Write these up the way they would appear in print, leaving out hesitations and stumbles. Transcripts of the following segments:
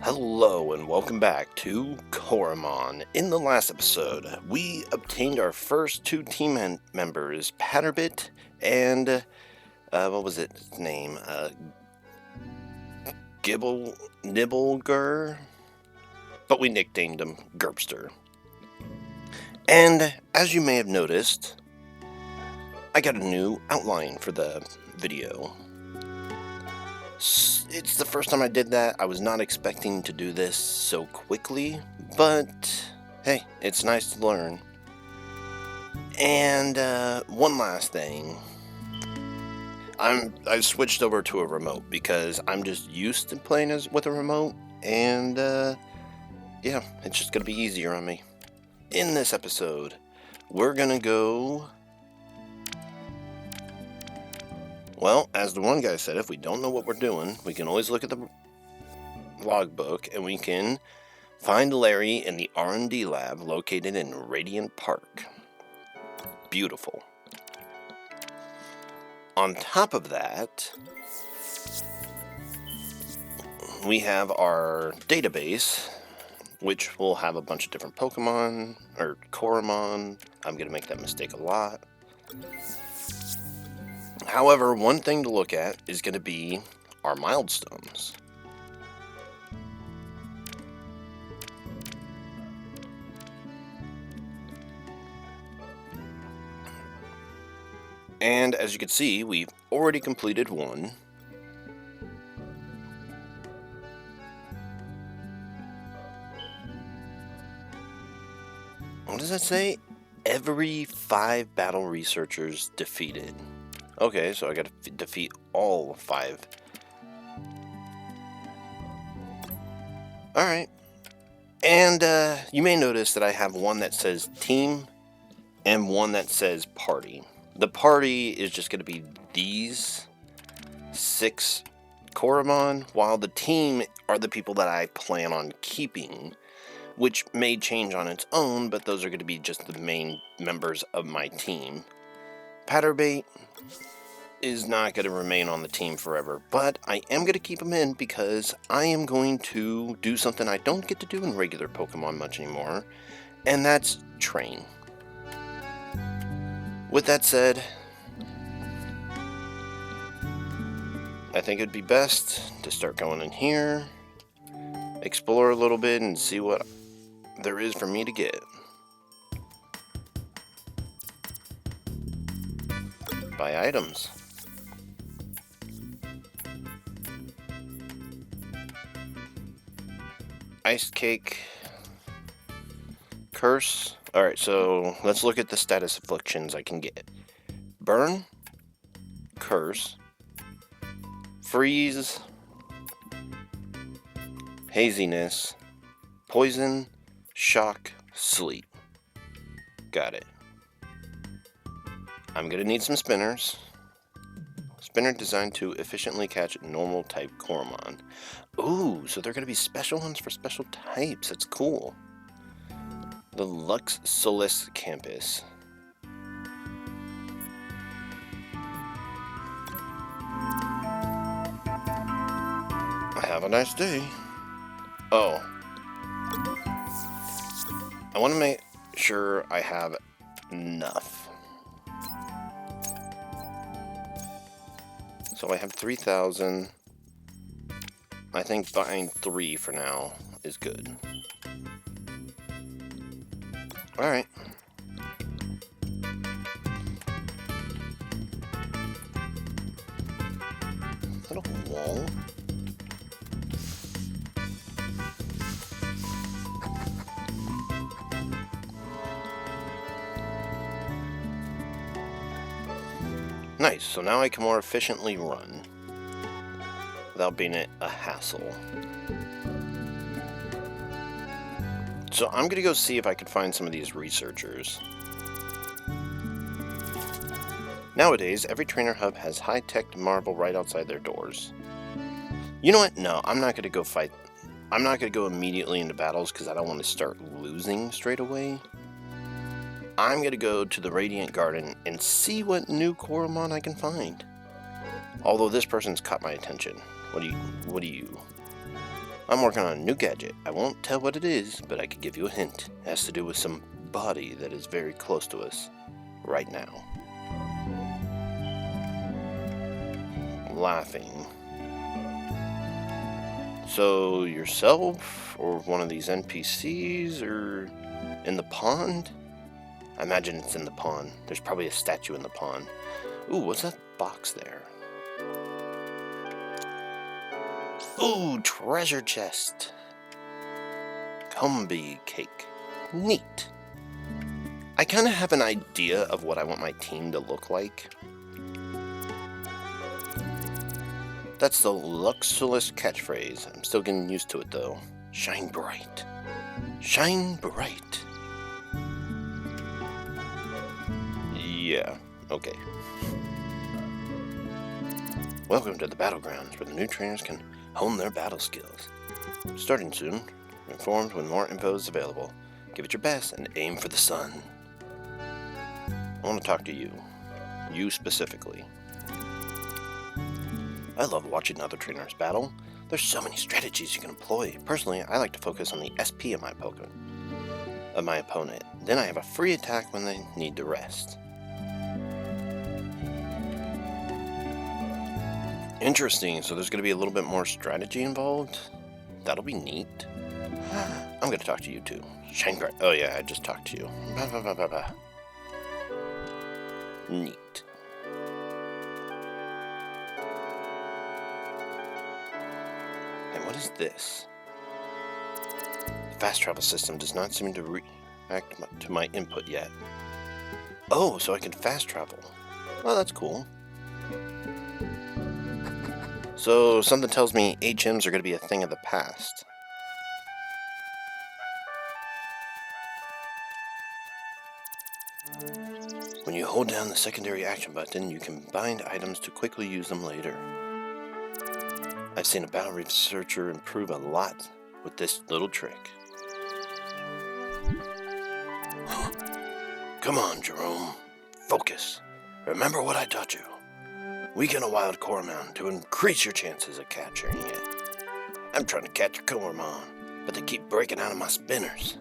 Hello and welcome back to Coromon. In the last episode, we obtained our first two team members, Patterbit and, what was its name? Nibblegur? But we nicknamed him Gerbster. And as you may have noticed, I got a new outline for the video. It's the first time I did that. I was not expecting to do this so quickly, but hey, it's nice to learn. And one last thing. I've switched over to a remote because I'm just used to playing with a remote, and yeah, it's just gonna be easier on me. In this episode, we're gonna go. Well, as the one guy said, if we don't know what we're doing, we can always look at the logbook and we can find Larry in the R&D lab located in Radiant Park. Beautiful. On top of that, we have our database, which will have a bunch of different Pokemon, or Coromon. I'm going to make that mistake a lot. However, one thing to look at is going to be our milestones. And as you can see, we've already completed one. What does that say? Every 5 battle researchers defeated. Okay, so I gotta defeat all 5. Alright. And you may notice that I have one that says team and one that says party. The party is just going to be these 6 Coromon, while the team are the people that I plan on keeping, which may change on its own, but those are going to be just the main members of my team. Patterbait is not going to remain on the team forever, but I am going to keep him in because I am going to do something I don't get to do in regular Pokemon much anymore, and that's train. With that said, I think it'd be best to start going in here, explore a little bit, and see what there is for me to get. Buy items. Ice Cake. Curse. Alright, so let's look at the status afflictions I can get. Burn. Curse. Freeze. Haziness. Poison. Shock. Sleep. Got it. I'm gonna need some spinners. Spinner designed to efficiently catch normal type Coromon. Ooh, so they're gonna be special ones for special types. That's cool. The Lux Solis campus. Have a nice day. Oh. I want to make sure I have enough. So I have 3,000. I think buying 3 for now is good. Alright. Little wall. Nice, so now I can more efficiently run without being a hassle. So I'm gonna go see if I can find some of these researchers. Nowadays, every trainer hub has high-tech marble right outside their doors. You know what? No, I'm not gonna go fight. I'm not gonna go immediately into battles because I don't want to start losing straight away. I'm gonna go to the Radiant Garden and see what new Coromon I can find. Although this person's caught my attention. What do you? I'm working on a new gadget. I won't tell what it is, but I could give you a hint. It has to do with some body that is very close to us right now. Laughing. So yourself or one of these NPCs or in the pond? I imagine it's in the pond. There's probably a statue in the pond. Ooh, what's that box there? Ooh, treasure chest. Combi cake. Neat. I kind of have an idea of what I want my team to look like. That's the Solis catchphrase. I'm still getting used to it though. Shine bright. Shine bright. Yeah, okay. Welcome to the battlegrounds where the new trainers can hone their battle skills. Starting soon, informed when more info is available. Give it your best and aim for the sun. I want to talk to you. You specifically. I love watching other trainers battle. There's so many strategies you can employ. Personally, I like to focus on the SP of my opponent. Then I have a free attack when they need to rest. Interesting, so there's going to be a little bit more strategy involved? That'll be neat. I'm going to talk to you too. Shine bright. Oh yeah, I just talked to you. Neat. And what is this? The fast travel system does not seem to react to my input yet. Oh, so I can fast travel. Well, that's cool. So, something tells me HMs are going to be a thing of the past. When you hold down the secondary action button, you can bind items to quickly use them later. I've seen a battle researcher improve a lot with this little trick. Come on, Jerome. Focus. Remember what I taught you. Weaken a wild Coromon to increase your chances of capturing it. I'm trying to catch a Coromon, but they keep breaking out of my spinners.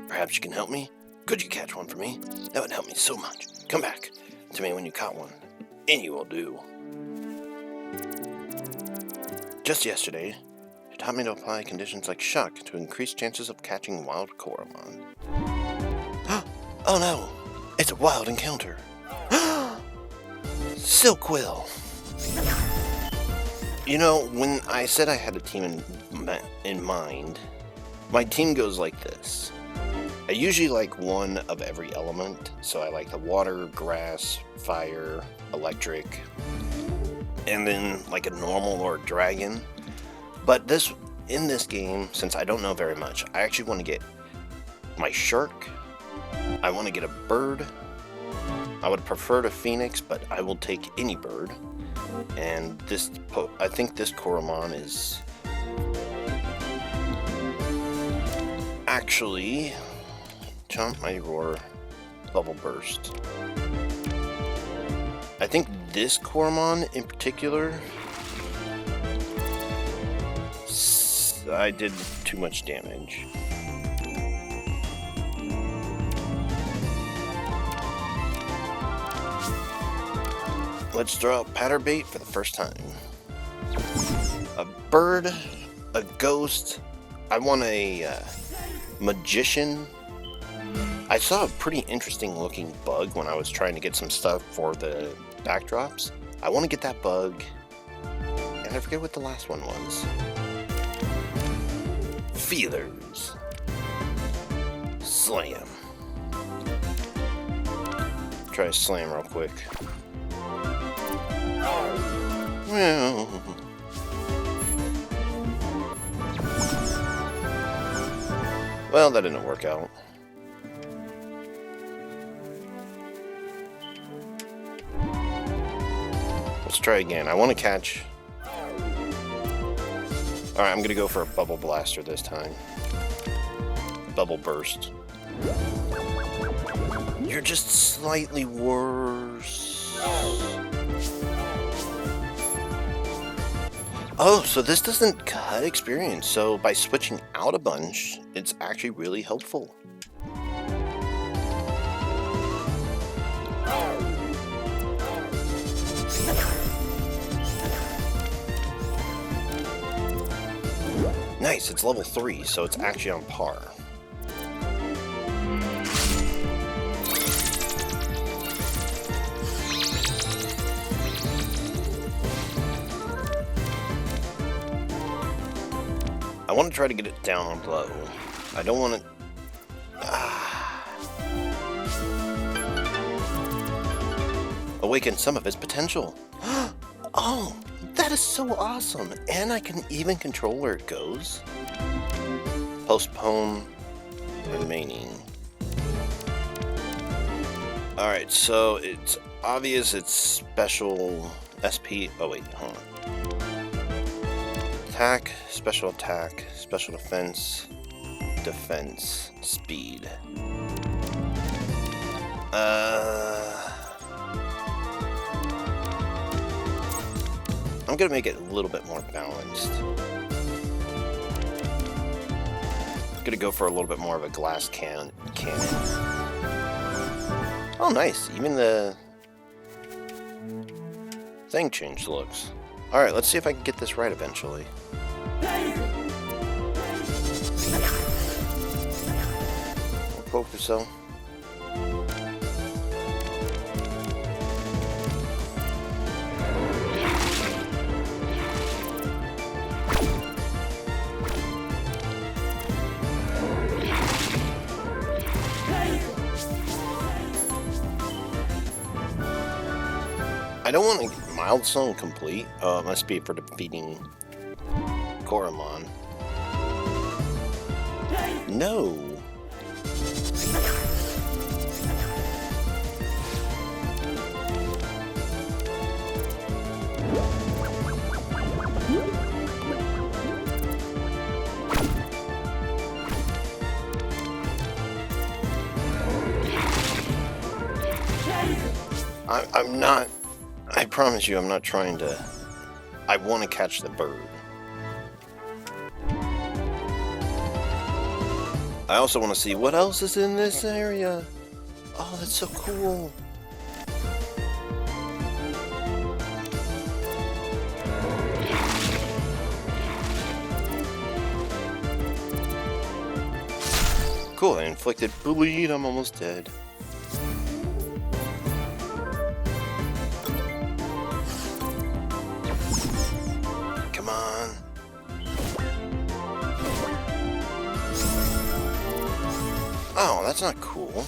Perhaps you can help me? Could you catch one for me? That would help me so much. Come back to me when you caught one, and you will do. Just yesterday, you taught me to apply conditions like shock to increase chances of catching wild Coromon. Oh no, it's a wild encounter. Silkwill. You know, when I said I had a team in mind, my team goes like this. I usually like one of every element, so I like the water, grass, fire, electric, and then like a normal or a dragon. But in this game, since I don't know very much, I actually want to get my shark, I want to get a bird. I would prefer a phoenix, but I will take any bird. And I think this Coromon is actually Chomp Mighty Roar, Bubble Burst. I think this Coromon in particular, I did too much damage. Let's throw out Patterbait for the first time. A bird, a ghost. I want a magician. I saw a pretty interesting looking bug when I was trying to get some stuff for the backdrops. I want to get that bug. And I forget what the last one was. Feelers. Slam. Try a slam real quick. Well, that didn't work out. Let's try again. I want to catch. Alright, I'm going to go for a Bubble Blaster this time. Bubble Burst. You're just slightly worse. Oh, so this doesn't cut experience. So by switching out a bunch, it's actually really helpful. Nice, it's level 3, so it's actually on par. I want to try to get it down on low. I don't want to... Awaken some of its potential. Oh, that is so awesome. And I can even control where it goes. Postpone remaining. Alright, so it's obvious it's special SP. Oh wait, hold on. Attack, special defense, defense, speed. I'm gonna make it a little bit more balanced. I'm gonna go for a little bit more of a glass cannon. Oh, nice. Even the thing changed looks. Alright, let's see if I can get this right eventually. Poke yourself. I don't want to get milestone complete. Oh, it must be for defeating Coromon. No. I'm not... I promise you, I'm not trying to... I want to catch the bird. I also want to see what else is in this area. Oh, that's so cool. Cool, I inflicted bleed. I'm almost dead. Come on. Oh, that's not cool.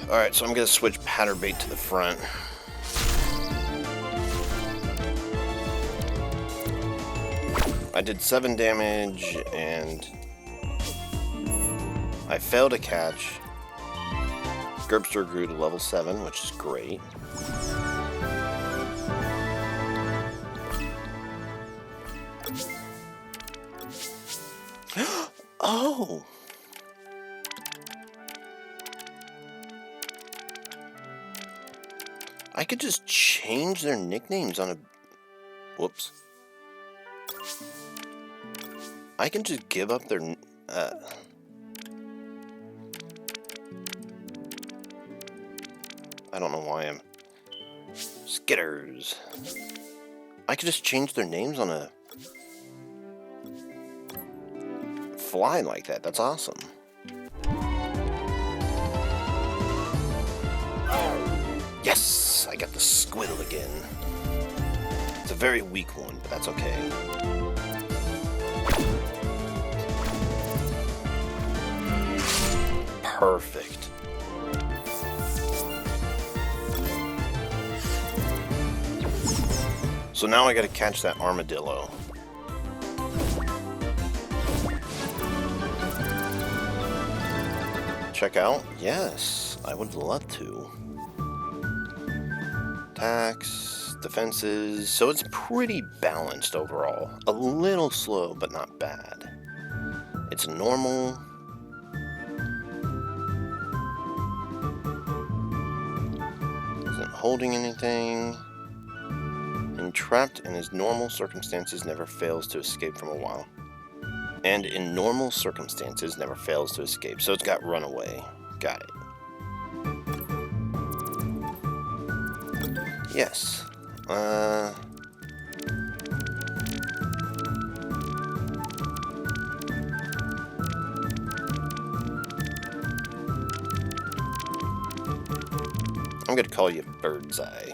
Alright, so I'm going to switch pattern bait to the front. I did 7 damage and I failed to catch. Gerbster grew to level 7, which is great. Oh! I could just change their nicknames on a... Whoops. I can just give up their... I don't know why I'm... Skitters. I could just change their names on a... fly like that. That's awesome. Yes! I got the squiddle again. It's a very weak one, but that's okay. Perfect. So now I gotta catch that armadillo. Check out? Yes, I would love to. Attacks, defenses, so it's pretty balanced overall. A little slow, but not bad. It's normal. Isn't holding anything. And trapped in his normal circumstances never fails to escape from a while. And in normal circumstances never fails to escape. So it's got runaway. Got it. Yes. I'm going to call you Bird's Eye.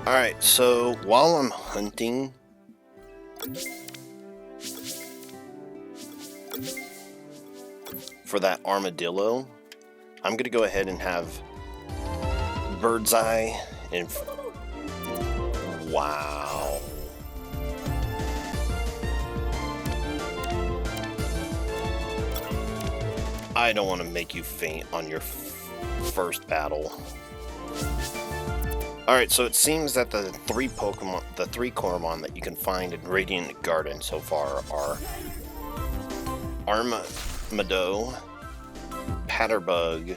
Alright, so while I'm hunting for that armadillo, I'm going to go ahead and have Bird's Eye in... Wow. I don't want to make you faint on your first battle. Alright, so it seems that the three Coromon that you can find in Radiant Garden so far are Armado, Patterbug,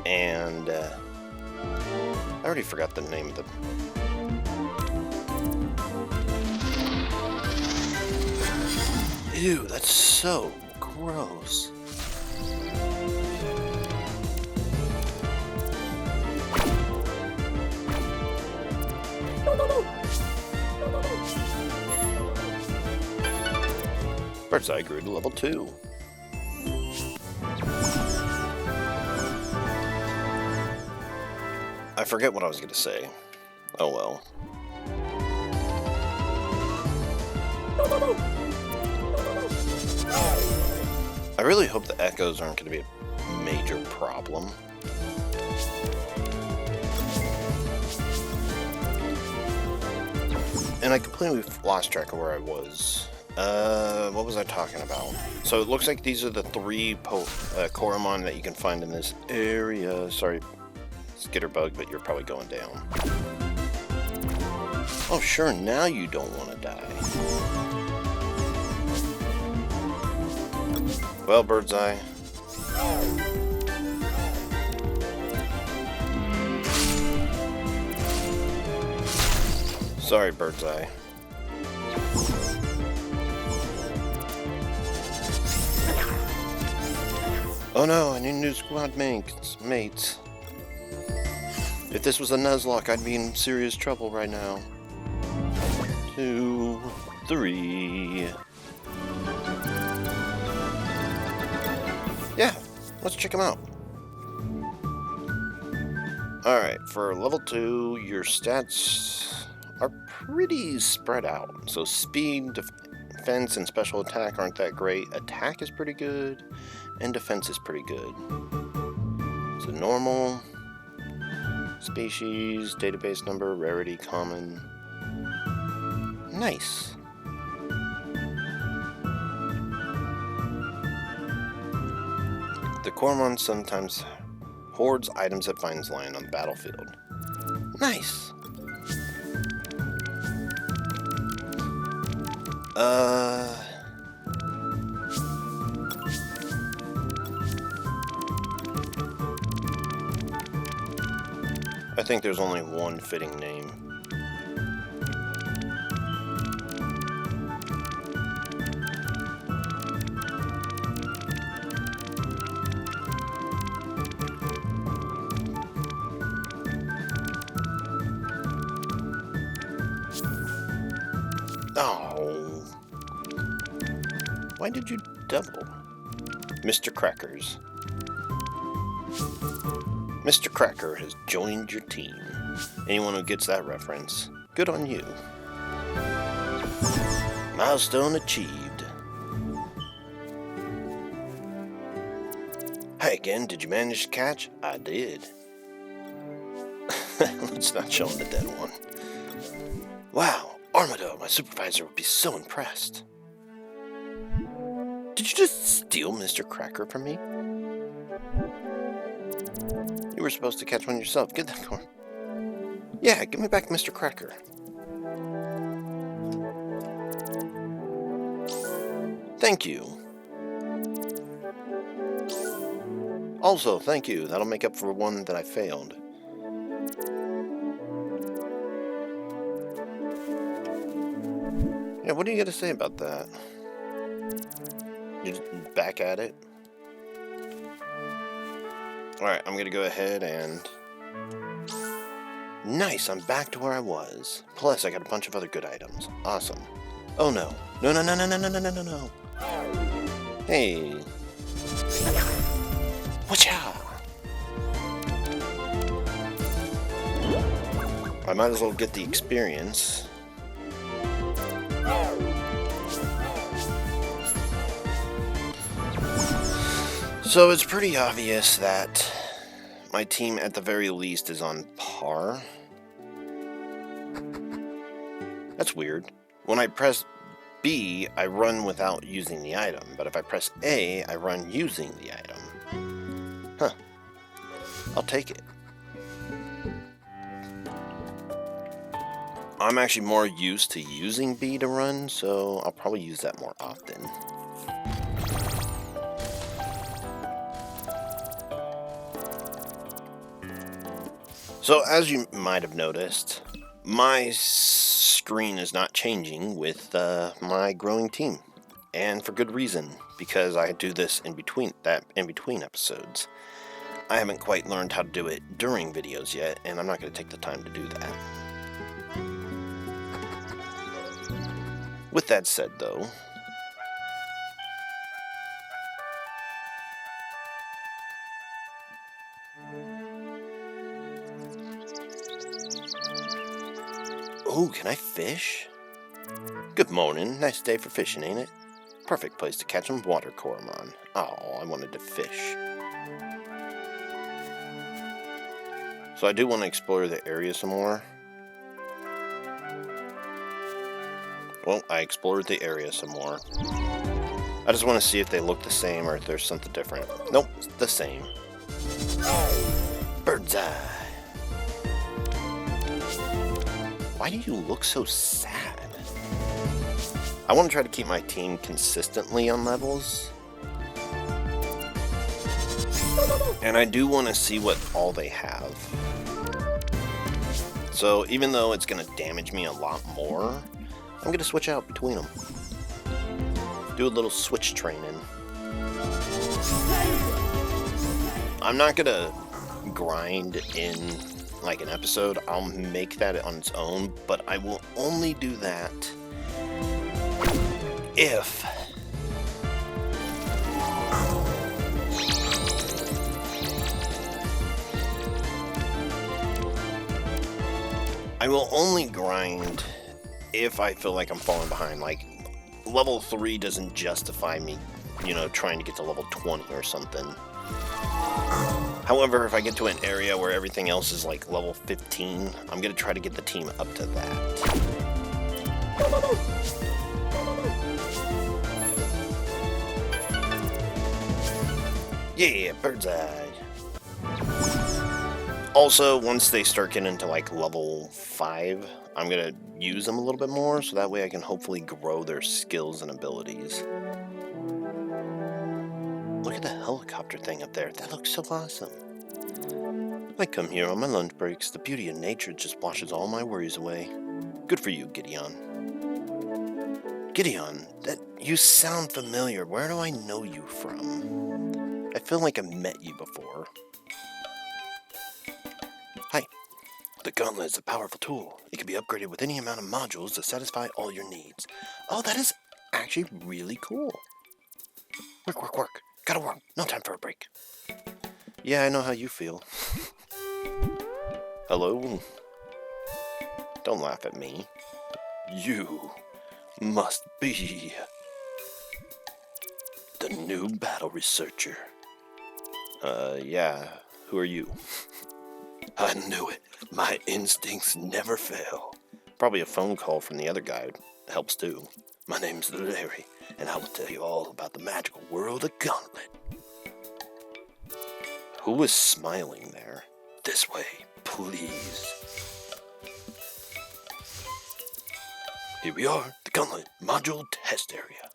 and I already forgot the name of the... Ew, that's so gross. Bird's Eye grew to level 2. I forget what I was going to say. Oh well. I really hope the echoes aren't going to be a major problem. And I completely lost track of where I was. What was I talking about? So it looks like these are the three Coromon that you can find in this area. Sorry, Skitterbug, but you're probably going down. Oh, sure, now you don't want to die. Well, Bird's Eye. Sorry, Bird's Eye. Oh no, I need new squad mates. If this was a Nuzlocke, I'd be in serious trouble right now. 2, 3. Yeah, let's check them out. Alright, for level 2, your stats are pretty spread out. So speed, defense, and special attack aren't that great. Attack is pretty good, and defense is pretty good. So normal, species, database number, rarity, common. Nice. The Coromon sometimes hoards items it finds lying on the battlefield. Nice. I think there's only one fitting name. Oh. Why did you double? Mr. Crackers. Mr. Cracker has joined your team. Anyone who gets that reference, good on you. Milestone achieved. Hi again, did you manage to catch? I did. Let's not show him the dead one. Wow, Armado, my supervisor would be so impressed. Did you just steal Mr. Cracker from me? You were supposed to catch one yourself. Get that corn. Yeah, give me back Mr. Cracker. Thank you. Also, thank you. That'll make up for one that I failed. Yeah, what do you got to say about that? You're just back at it? Alright, I'm gonna go ahead and... Nice, I'm back to where I was. Plus, I got a bunch of other good items. Awesome. Oh no. No, no, no, no, no, no, no, no, no, no. Hey. Whatcha? I might as well get the experience. So it's pretty obvious that my team at the very least is on par. That's weird. When I press B, I run without using the item, but if I press A, I run using the item. Huh. I'll take it. I'm actually more used to using B to run, so I'll probably use that more often. So as you might have noticed, my screen is not changing with my growing team, and for good reason, because I do this in between episodes. I haven't quite learned how to do it during videos yet, and I'm not going to take the time to do that. With that said, though, ooh, can I fish? Good morning. Nice day for fishing, ain't it? Perfect place to catch some water Coromon. Oh, I wanted to fish. So I do want to explore the area some more. Well, I explored the area some more. I just want to see if they look the same or if there's something different. Nope, it's the same. Bird's eye. Why do you look so sad? I want to try to keep my team consistently on levels. And I do want to see what all they have. So even though it's going to damage me a lot more, I'm going to switch out between them. Do a little switch training. I'm not going to grind in like an episode. I'll make that on its own, but I will only do that if I will only grind if I feel like I'm falling behind. Like, level 3 doesn't justify me, trying to get to level 20 or something. However, if I get to an area where everything else is like level 15, I'm going to try to get the team up to that. Yeah, bird's eye. Also, once they start getting into like level 5, I'm going to use them a little bit more, so that way I can hopefully grow their skills and abilities. Look at the helicopter thing up there. That looks so awesome. I come here on my lunch breaks. The beauty of nature just washes all my worries away. Good for you, Gideon. Gideon, you sound familiar. Where do I know you from? I feel like I've met you before. Hi. The gauntlet is a powerful tool. It can be upgraded with any amount of modules to satisfy all your needs. Oh, that is actually really cool. Work, work, work. Gotta work. No time for a break. Yeah, I know how you feel. Hello? Don't laugh at me. You must be the new battle researcher. Yeah. Who are you? I knew it. My instincts never fail. Probably a phone call from the other guy helps too. My name's Larry, and I will tell you all about the magical world of Gauntlet. Who was smiling there? This way, please. Here we are, the Gauntlet Module Test Area.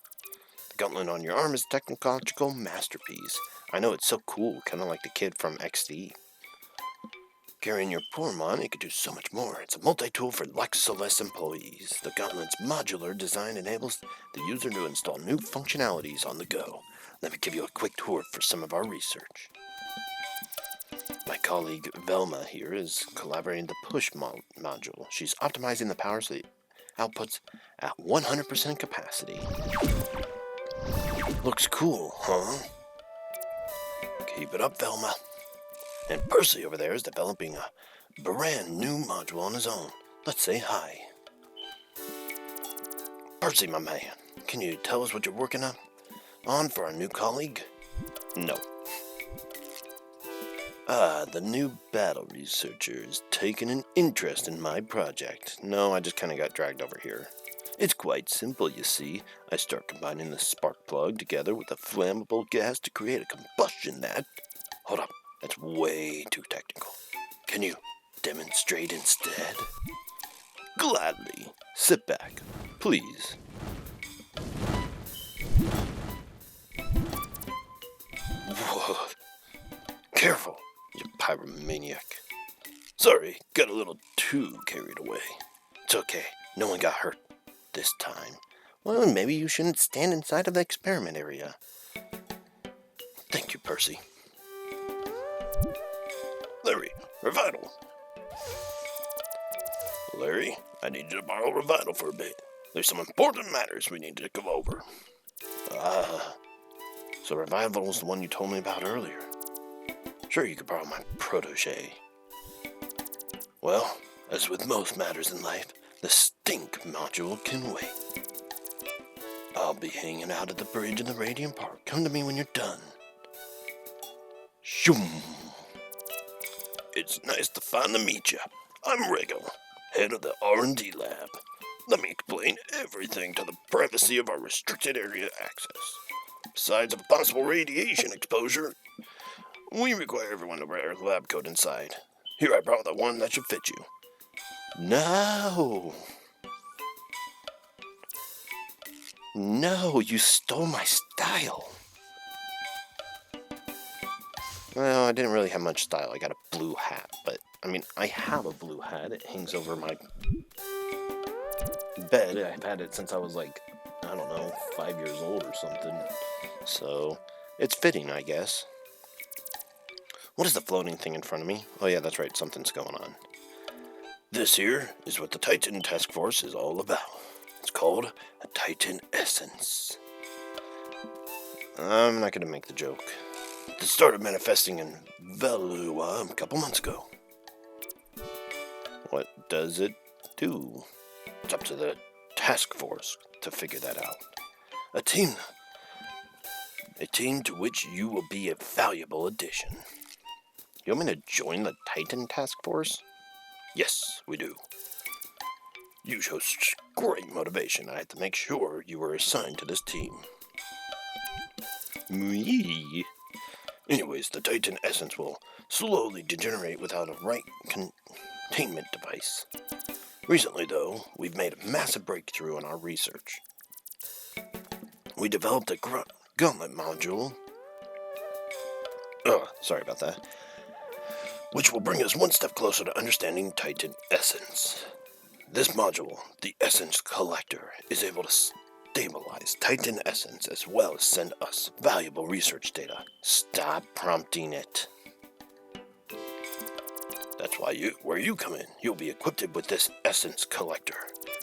The gauntlet on your arm is a technological masterpiece. I know, it's so cool, kind of like the kid from XD. Carrying your Coromon, it can do so much more. It's a multi-tool for Solis employees. The Gauntlet's modular design enables the user to install new functionalities on the go. Let me give you a quick tour for some of our research. My colleague Velma here is collaborating the push module. She's optimizing the power so the outputs at 100% capacity. Looks cool, huh? Keep it up, Velma. And Percy over there is developing a brand new module on his own. Let's say hi. Percy, my man, can you tell us what you're working on for our new colleague? No. The new battle researcher is taking an interest in my project. No, I just kind of got dragged over here. It's quite simple, you see. I start combining the spark plug together with a flammable gas to create a combustion that... Hold up. That's way too technical. Can you demonstrate instead? Gladly. Sit back, please. Whoa. Careful, you pyromaniac. Sorry, got a little too carried away. It's okay, no one got hurt this time. Well, maybe you shouldn't stand inside of the experiment area. Thank you, Percy. Larry, Revital. Larry, I need you to borrow Revital for a bit. There's some important matters we need to go over. So Revital's the one you told me about earlier. Sure, you could borrow my protege. Well, as with most matters in life, the stink module can wait. I'll be hanging out at the bridge in the Radiant Park. Come to me when you're done. Shoom! It's nice to finally meet you. I'm Regal, head of the R&D lab. Let me explain everything to the privacy of our restricted area access. Besides a possible radiation exposure, we require everyone to wear a lab coat inside. Here, I brought the one that should fit you. No! No, you stole my style. Well, I didn't really have much style. I got a blue hat, but, I have a blue hat. It hangs over my bed. I've had it since I was 5 years old or something. So, it's fitting, I guess. What is the floating thing in front of me? Oh yeah, that's right, something's going on. This here is what the Titan Task Force is all about. It's called a Titan Essence. I'm not going to make the joke. It started manifesting in Velua a couple months ago. What does it do? It's up to the task force to figure that out. A team to which you will be a valuable addition. You want me to join the Titan Task Force? Yes, we do. You show great motivation. I have to make sure you were assigned to this team. Me? Anyways, the Titan Essence will slowly degenerate without a right containment device. Recently, though, we've made a massive breakthrough in our research. We developed a gauntlet module. Sorry about that. Which will bring us one step closer to understanding Titan Essence. This module, the Essence Collector, is able to stabilize Titan Essence as well as send us valuable research data. Stop prompting it. That's where you come in. You'll be equipped with this Essence Collector,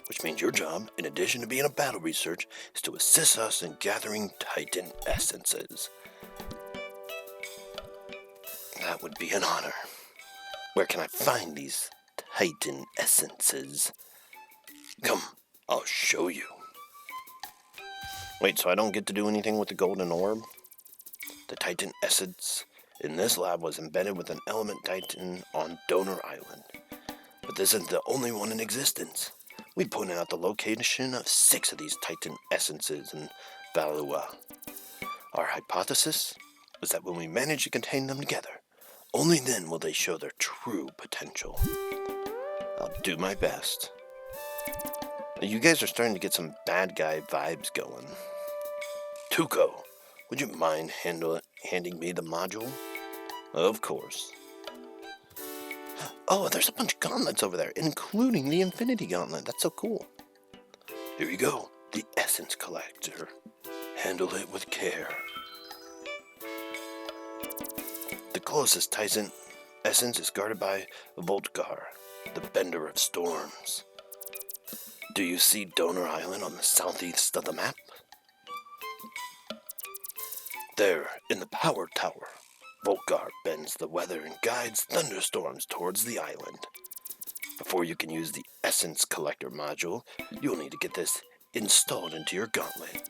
which means your job, in addition to being a battle research, is to assist us in gathering Titan Essences. That would be an honor. Where can I find these Titan Essences? Come, I'll show you. Wait, so I don't get to do anything with the golden orb? The Titan Essence in this lab was embedded with an element Titan on Donor Island. But this isn't the only one in existence. We pointed out the location of 6 of these Titan essences in Valua. Our hypothesis is that when we manage to contain them together, only then will they show their true potential. I'll do my best. You guys are starting to get some bad guy vibes going. Tuco, would you mind handing me the module? Of course. Oh, there's a bunch of gauntlets over there, including the Infinity Gauntlet. That's so cool. Here you go, the Essence Collector. Handle it with care. The closest Titan essence is guarded by Voltgar, the Bender of Storms. Do you see Donor Island on the southeast of the map? There, in the power tower, Voltgar bends the weather and guides thunderstorms towards the island. Before you can use the Essence Collector module, you'll need to get this installed into your gauntlet.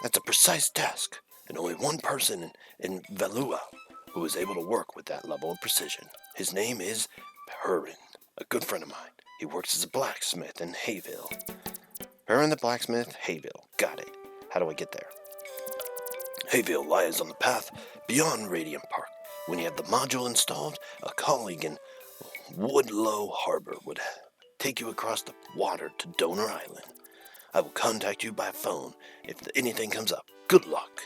That's a precise task, and only one person in Valua who is able to work with that level of precision. His name is Perrin, a good friend of mine. He works as a blacksmith in Hayville. Perrin the blacksmith, Hayville. Got it. How do I get there? Hayville lies on the path beyond Radiant Park. When you have the module installed, a colleague in Woodlow Harbor would take you across the water to Donor Island. I will contact you by phone if anything comes up. Good luck.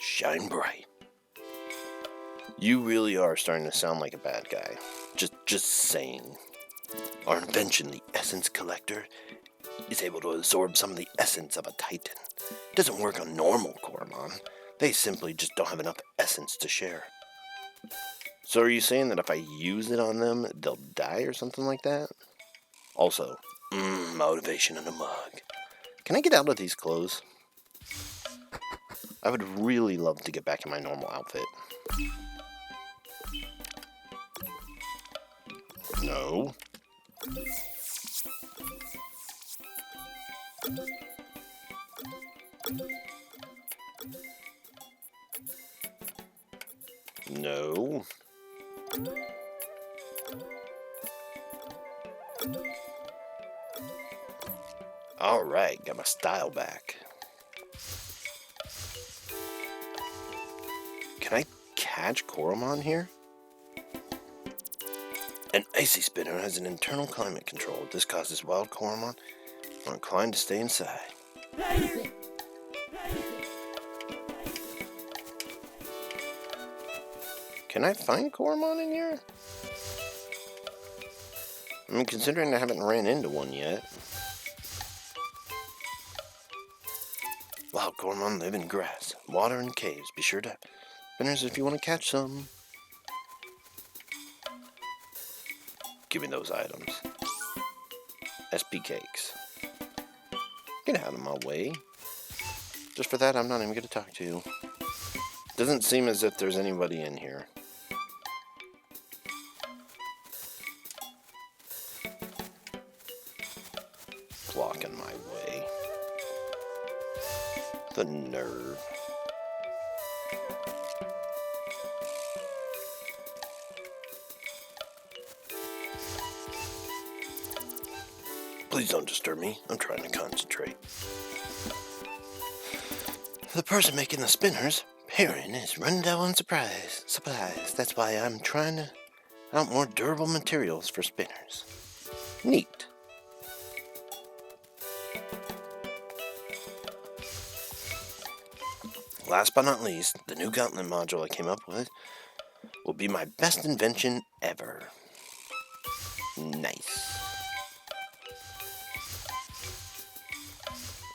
Shine bright. You really are starting to sound like a bad guy. Just saying. Our invention, the Essence Collector, is able to absorb some of the essence of a Titan. It doesn't work on normal Coromon. They simply just don't have enough essence to share. So are you saying that if I use it on them, they'll die or something like that? Also, motivation in a mug. Can I get out of these clothes? I would really love to get back in my normal outfit. No. No. Alright, got my style back. Can I catch Coromon here? An icy spinner has an internal climate control. This causes wild Coromon are inclined to stay inside. Can I find Coromon in here? I mean, considering I haven't ran into one yet. Wild Coromon live in grass, water, and caves. Be sure to spinners if you want to catch some. Give me those items. SP cakes. Get out of my way. Just for that, I'm not even going to talk to you. Doesn't seem as if there's anybody in here. Blocking my way. The nerve. Please don't disturb me. I'm trying to concentrate. The person making the spinners, Perrin, is running down on supplies. That's why I'm trying to out more durable materials for spinners. Neat. Last but not least, the new gauntlet module I came up with will be my best invention ever. Nice.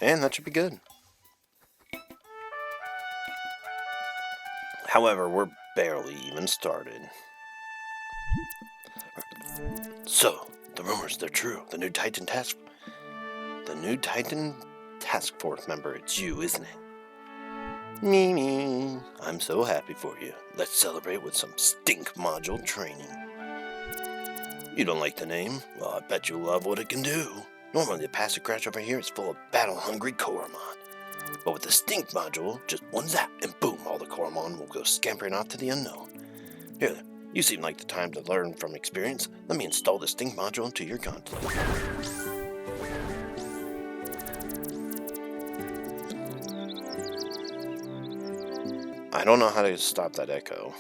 And that should be good. However, we're barely even started. So, the rumors, they're true. The new Titan task force member, it's you, isn't it? Me. I'm so happy for you. Let's celebrate with some stink module training. You don't like the name? Well, I bet you'll love what it can do. Normally, the passive crash over here is full of battle-hungry Coromon. But with the stink module, just one zap, and boom, all the Coromon will go scampering off to the unknown. Here, you seem like the time to learn from experience. Let me install the stink module into your gauntlet. I don't know how to stop that echo.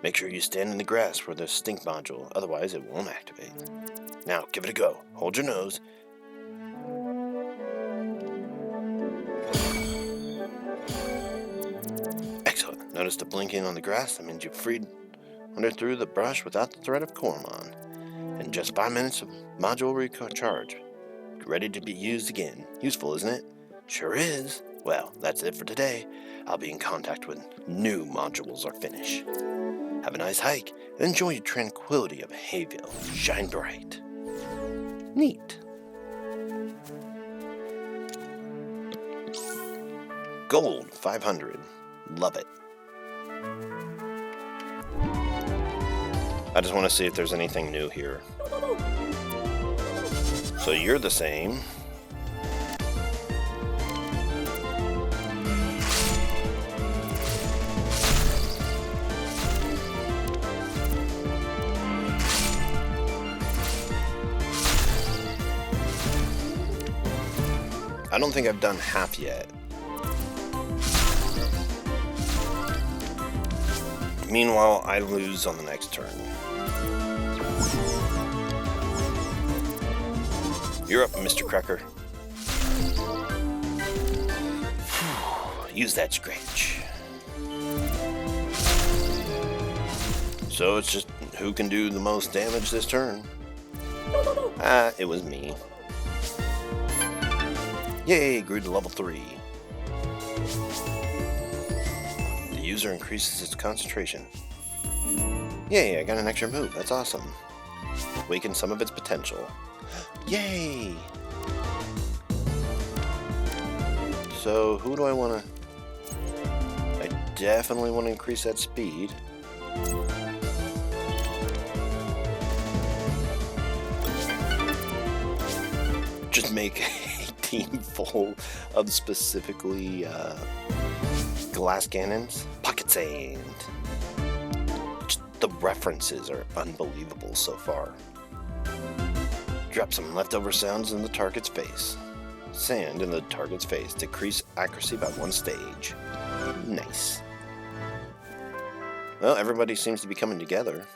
Make sure you stand in the grass for the stink module, otherwise it won't activate. Now, give it a go. Hold your nose. Excellent. Notice the blinking on the grass? That means you've freed under through the brush without the threat of Coromon. In just 5 minutes, the module will recharge. Ready to be used again. Useful, isn't it? Sure is. Well, that's it for today. I'll be in contact when new modules are finished. Have a nice hike and enjoy the tranquility of Hayville. Shine bright. Neat. Gold, 500. Love it. I just want to see if there's anything new here. So you're the same. I don't think I've done half yet. Meanwhile, I lose on the next turn. You're up, Mr. Cracker. Use that scratch. So it's just who can do the most damage this turn. It was me. Yay, grew to level 3. The user increases its concentration. Yay, I got an extra move. That's awesome. Awaken some of its potential. Yay! So, who do I want to... I definitely want to increase that speed. Just make a team full of specifically glass cannons. Pocket sand. Just the references are unbelievable so far. Drop some leftover sounds in the target's face. Sand in the target's face. Decrease accuracy by 1 stage. Nice. Well, everybody seems to be coming together.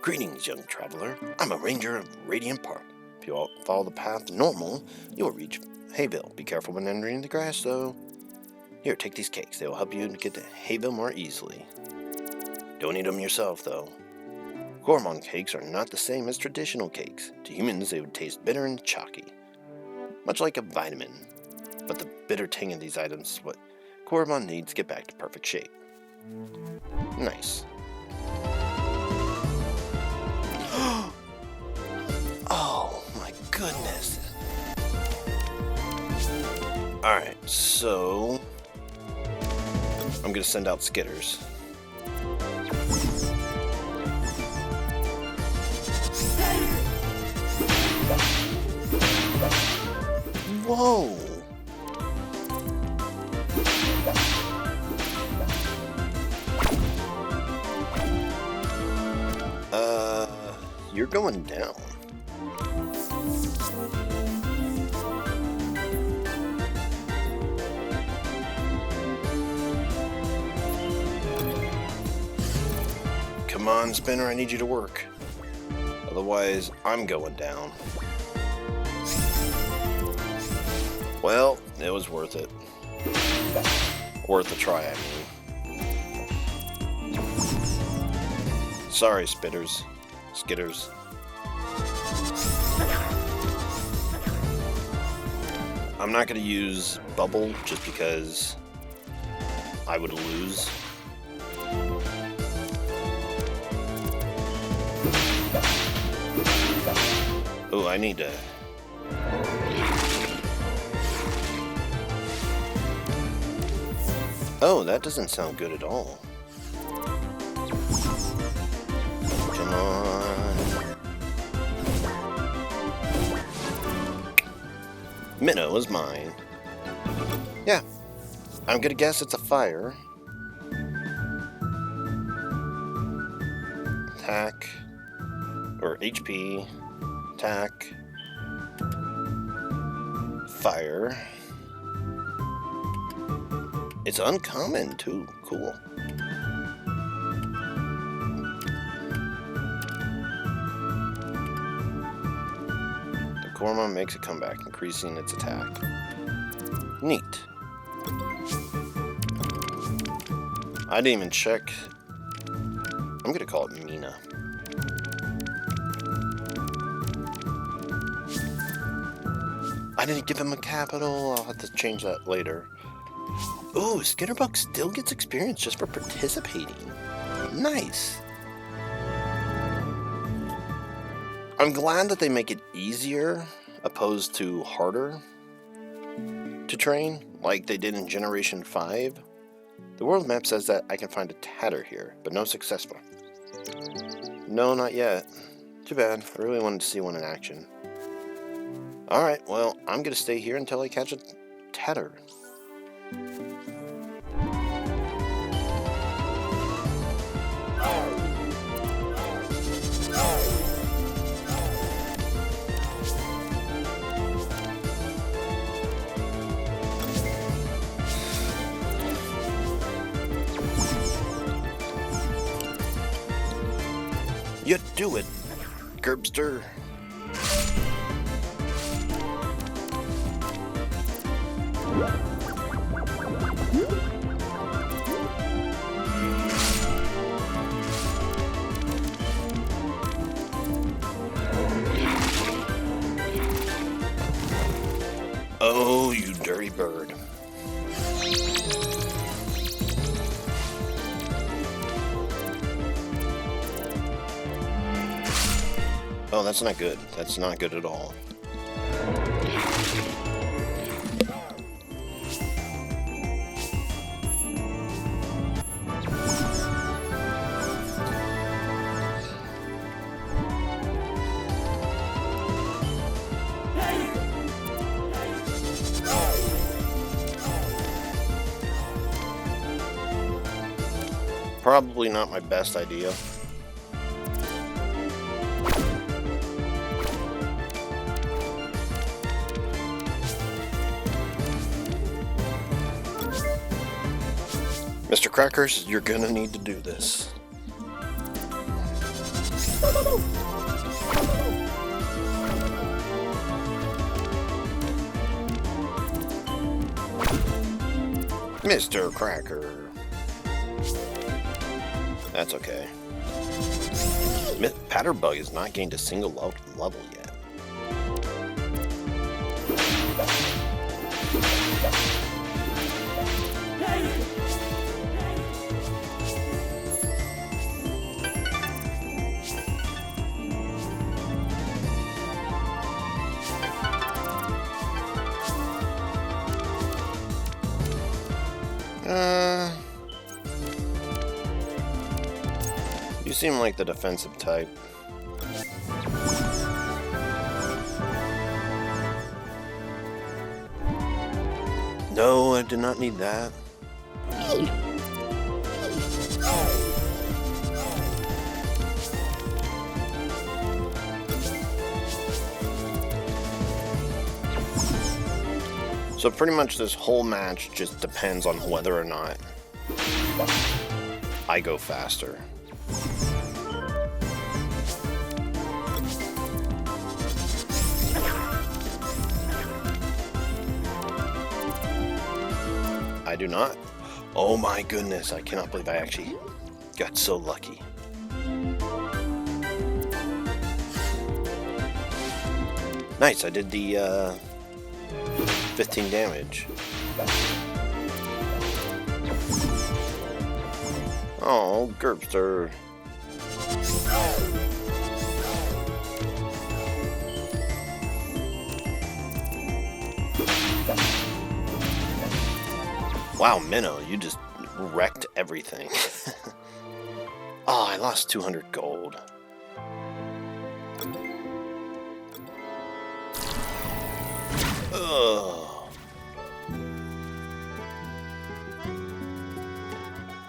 Greetings, young traveler. I'm a ranger of Radiant Park. If you all follow the path normal, you will reach Hayville. Be careful when entering the grass, though. Here, take these cakes. They will help you to get to Hayville more easily. Don't eat them yourself, though. Coromon cakes are not the same as traditional cakes. To humans, they would taste bitter and chalky, much like a vitamin. But the bitter tang of these items is what Coromon needs to get back to perfect shape. Nice. Oh my goodness. Alright, so I'm gonna send out skitters. Whoa! You're going down. Come on, Spinner, I need you to work. Otherwise, I'm going down. Well, it was worth it. Worth a try, I mean. Sorry, Skitters. I'm not going to use Bubble just because I would lose. Oh, I need to... Oh, that doesn't sound good at all. Come on. Minnow is mine. Yeah, I'm gonna guess it's a fire. Attack. Or HP. Attack. Fire. It's uncommon, too. Cool. The Coromon makes a comeback, increasing its attack. Neat. I didn't even check. I'm gonna call it Mina. I didn't give him a capital. I'll have to change that later. Ooh, Skitterbug still gets experience just for participating. Nice. I'm glad that they make it easier opposed to harder to train, like they did in Generation 5. The world map says that I can find a tatter here, but no successful. No, not yet. Too bad. I really wanted to see one in action. Alright, well, I'm gonna stay here until I catch a tatter. You do it, Gerbster. Oh, you dirty bird. Oh, that's not good. That's not good at all. Probably not my best idea. Mr. Crackers, you're gonna need to do this. Mr. Cracker. That's okay. Patterbug has not gained a single level yet. You seem like the defensive type. No, I did not need that. So pretty much this whole match just depends on whether or not I go faster. I do not. Oh my goodness, I cannot believe I actually got so lucky. Nice, I did the 15 damage. Oh, Gerbster. Wow, Minnow, you just wrecked everything. Oh, I lost 200 gold. Ugh.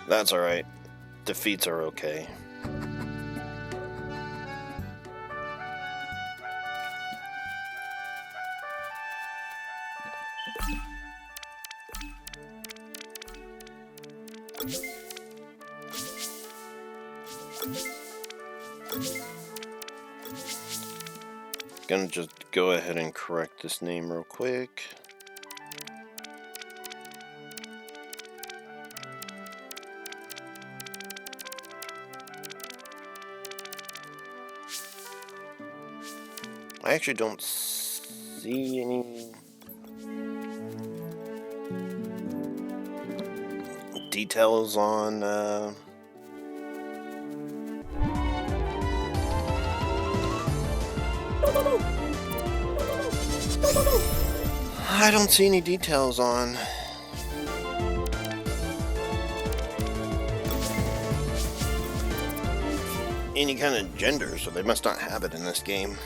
That's alright. Defeats are okay. Gonna just go ahead and correct this name real quick. I actually don't see any details on I don't see any details on any kind of gender, so they must not have it in this game.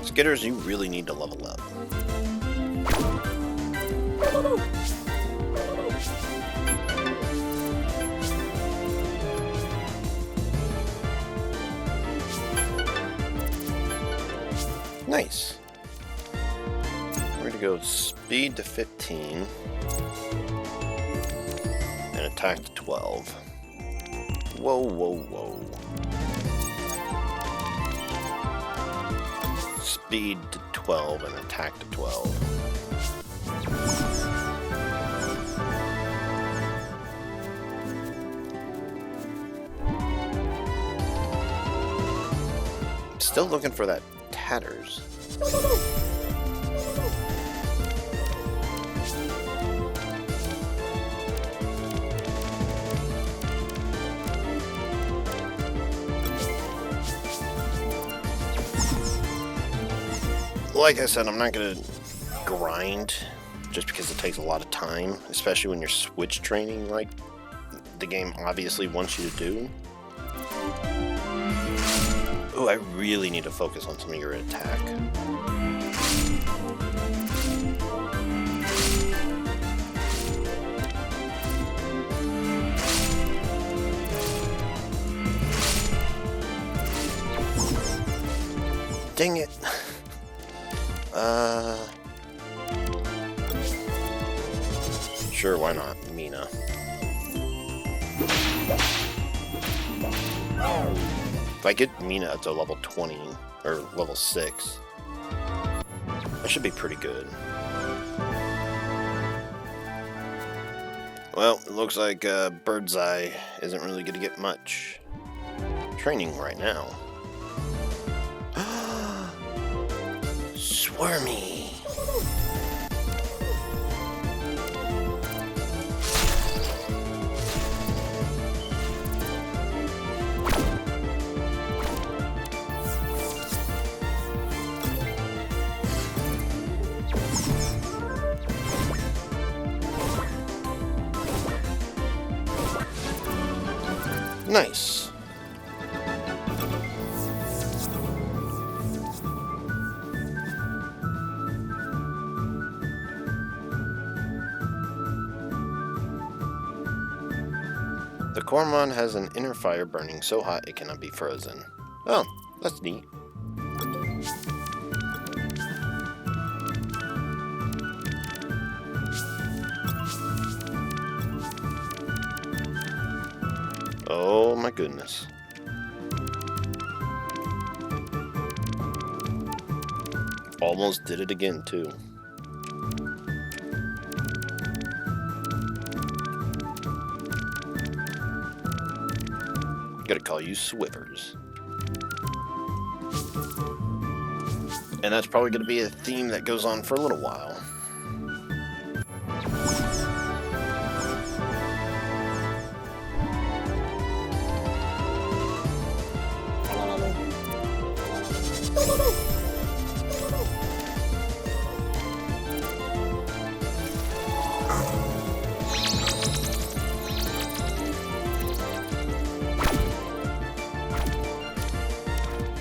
Skitters, you really need to level up. Nice. We're going to go speed to 15 and attack to 12. Whoa, whoa, whoa. Speed to 12 and attack to 12. Still looking for that tatters. Like I said, I'm not going to grind just because it takes a lot of time, especially when you're switch training like the game obviously wants you to do. Oh, I really need to focus on some of your attack. Dang it. Sure, why not? Mina. If I get Mina up to level 20, or level 6, that should be pretty good. Well, it looks like Birdseye isn't really going to get much training right now. Swarmy! Nice. The Coromon has an inner fire burning so hot it cannot be frozen. Oh, that's neat. Oh my goodness. Almost did it again too. Gotta call you Swivers. And that's probably gonna be a theme that goes on for a little while.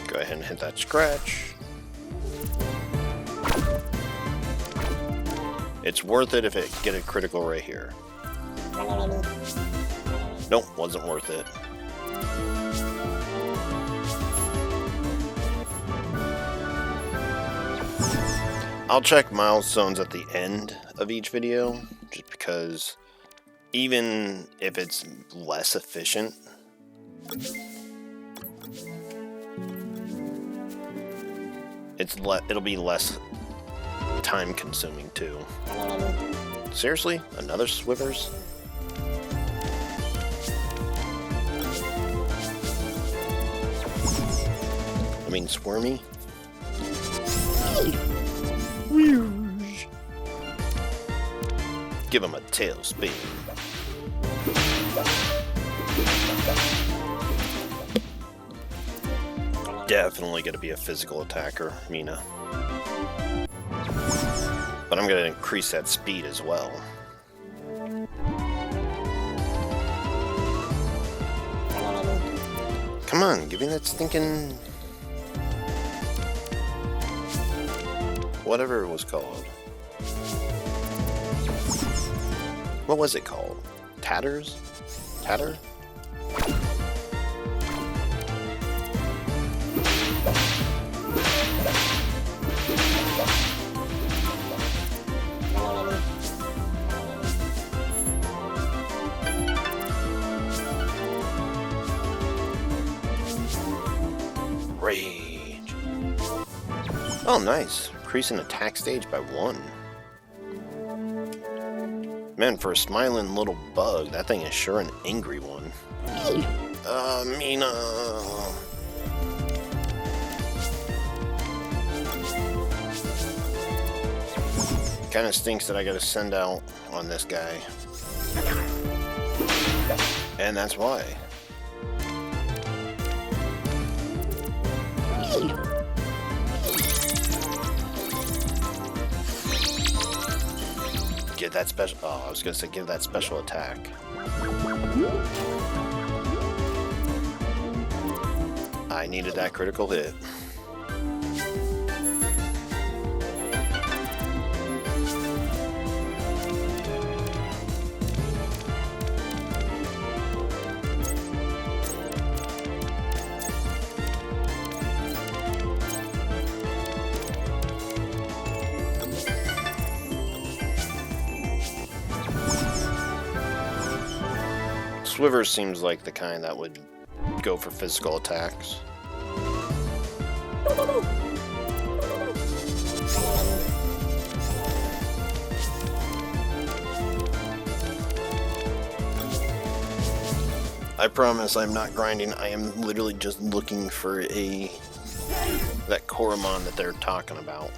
Go ahead and hit that scratch. It's worth it if it get a critical right here. Nope, wasn't worth it. I'll check milestones at the end of each video, just because even if it's less efficient, it'll be less time consuming too. Seriously? Another Swivers? I mean, Squirmy? Give him a tailspin. Definitely gonna be a physical attacker, Mina. But I'm gonna increase that speed as well. Come on, give me that stinking... whatever it was called. What was it called? Tatters? Tatter? Rage. Oh, nice. Increasing attack stage by 1. Man, for a smiling little bug, that thing is sure an angry one. Mina. Kinda stinks that I gotta send out on this guy. And that's why. Give that special... oh, I was gonna say give that special attack. I needed that critical hit. Swiver seems like the kind that would go for physical attacks. I promise I'm not grinding. I am literally just looking for that Coromon that they're talking about.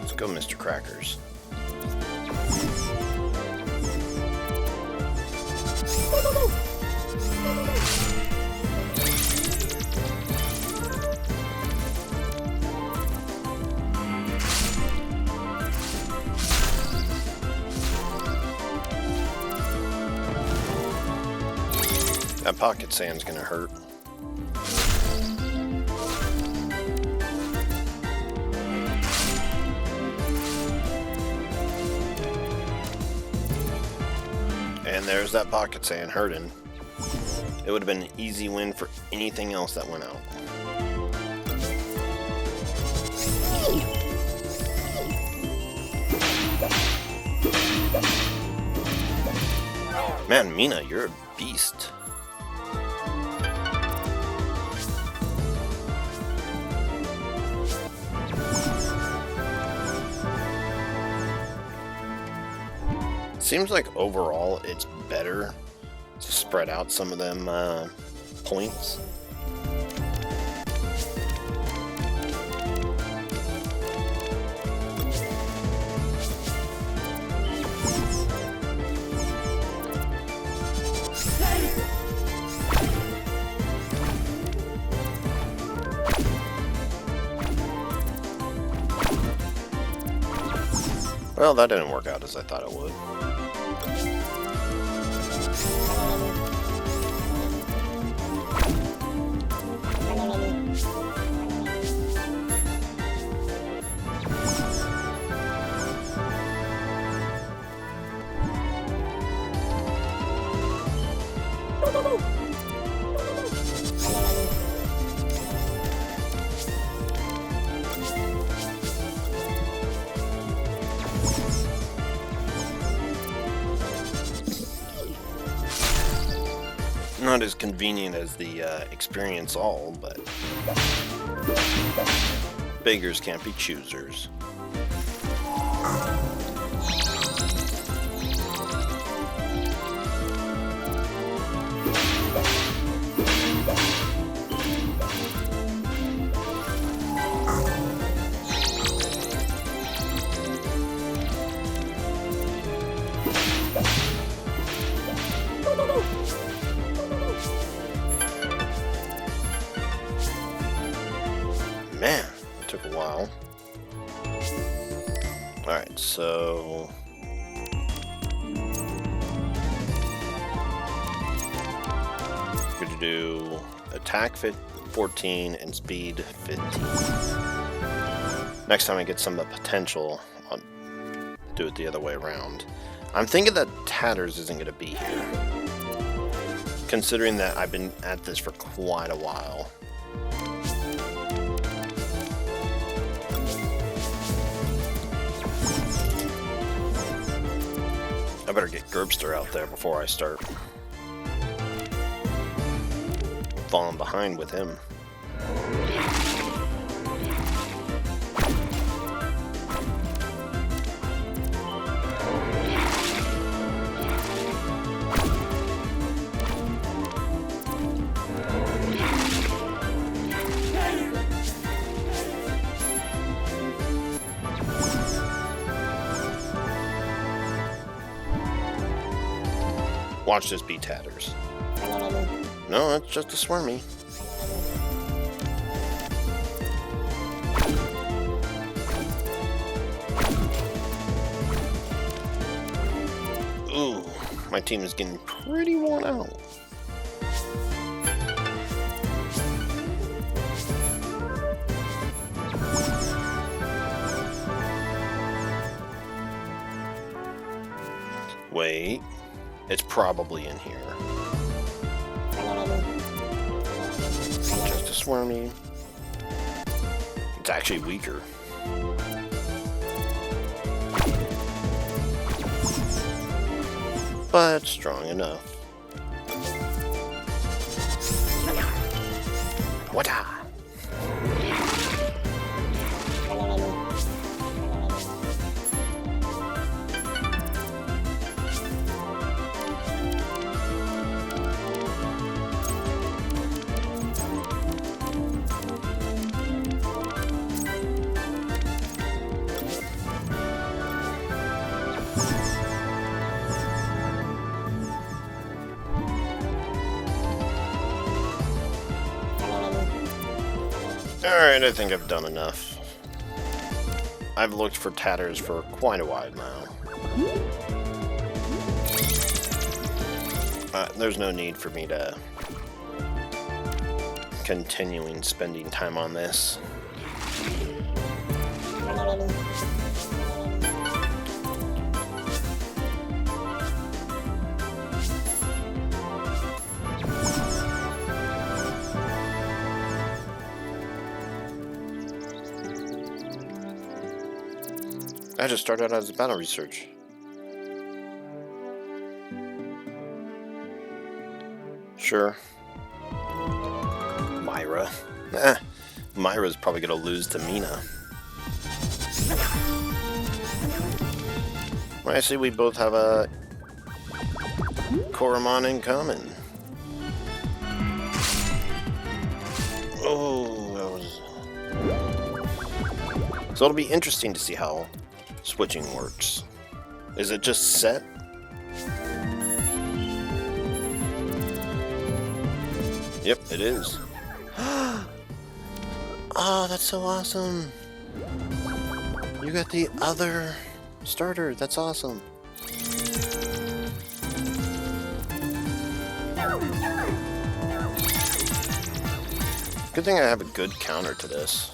Let's go, Mr. Crackers. That pocket sand's gonna hurt. And there's that pocket sand hurting. It would have been an easy win for anything else that went out. Man, Mina, you're a beast. Seems like overall it's better to spread out some of them points. Well, that didn't work out as I thought it would. Not as convenient as the experience all, but beggars can't be choosers. Man, it took a while. Alright, so... we're going to do attack 14 and speed 15. Next time I get some of the potential, I'll do it the other way around. I'm thinking that Tatters isn't going to be here, considering that I've been at this for quite a while. I better get Gerbster out there before I start falling behind with him. Watch this be Tatters. No, it's just a Swarmy. Ooh, my team is getting pretty worn out. Wait. It's probably in here. Just a Swarmy. It's actually weaker. But strong enough. Wata! Alright, I think I've done enough. I've looked for Tatters for quite a while now. There's no need for me to continuing spending time on this. I just started out as a battle research. Sure. Myra. Myra's probably gonna lose to Mina. Well, I see we both have a Coromon in common. Oh, that was... So it'll be interesting to see how switching works. Is it just set? Yep, it is. Oh, that's so awesome. You got the other Starter, that's awesome. Good thing I have a good counter to this.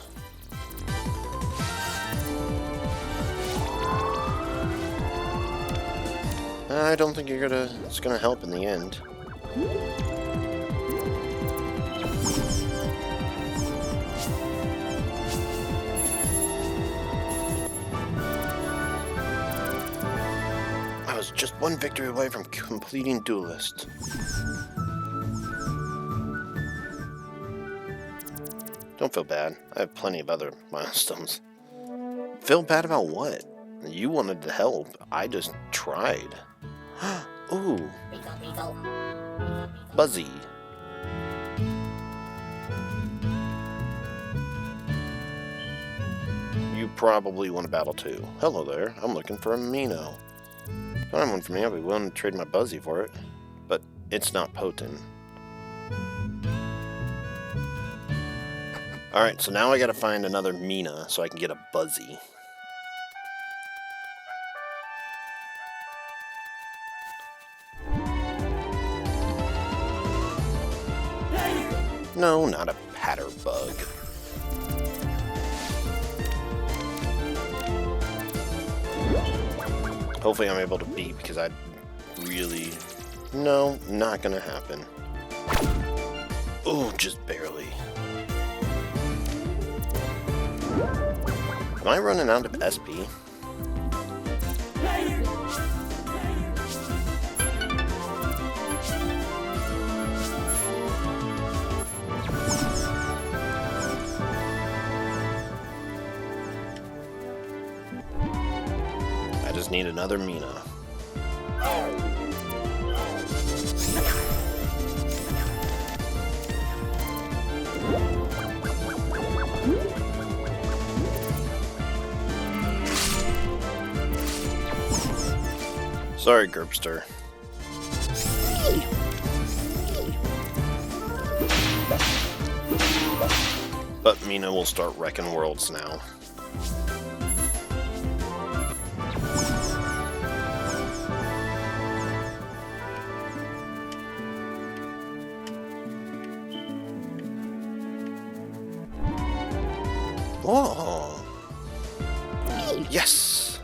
I don't think it's gonna help in the end. I was just one victory away from completing Duelist. Don't feel bad. I have plenty of other milestones. Feel bad about what? You wanted to help. I just tried. Ooh. Buzzy. You probably want to battle too. Hello there. I'm looking for a Mino. Find one for me. I'll be willing to trade my Buzzy for it. But it's not potent. Alright, so now I gotta find another Mina so I can get a Buzzy. No, not a Patterbug. Hopefully I'm able to beat, because I really... No, not gonna happen. Oh, just barely. Am I running out of SP? I just need another Mina. Sorry, Gerbster. But Mina will start wrecking worlds now. Oh! Yes!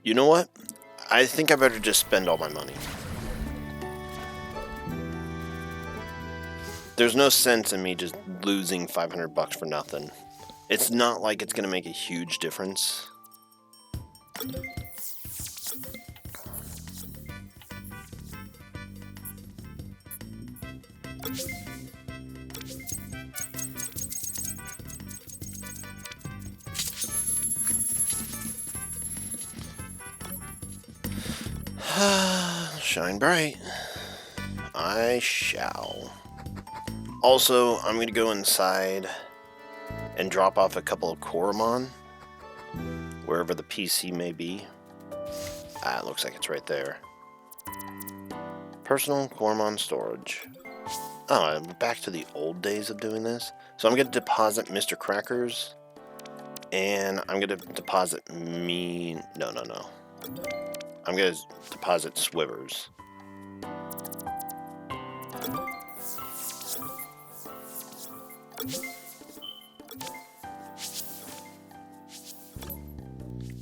You know what? I think I better just spend all my money. There's no sense in me just losing 500 bucks for nothing. It's not like it's gonna make a huge difference. Shine bright. I shall. Also, I'm going to go inside and drop off a couple of Coromon, wherever the PC may be. Ah, it looks like it's right there. Personal Coromon storage. Oh, I'm back to the old days of doing this. So I'm going to deposit Mr. Crackers, and I'm going to deposit me... No. I'm going to deposit Swivers.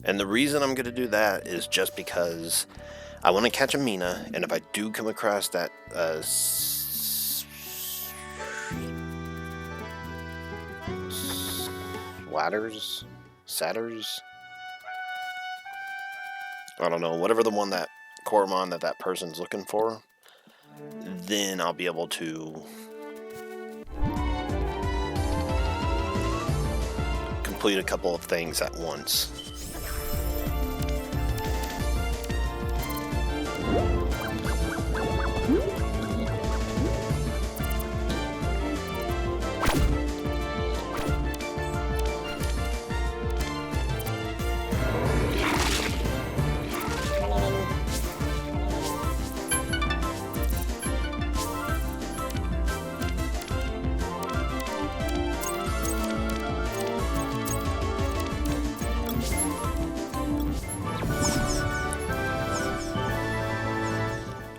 And the reason I'm going to do that is just because I want to catch a Mina, and if I do come across that Satyrs? I don't know, whatever the one that Coromon that person's looking for, then I'll be able to complete a couple of things at once.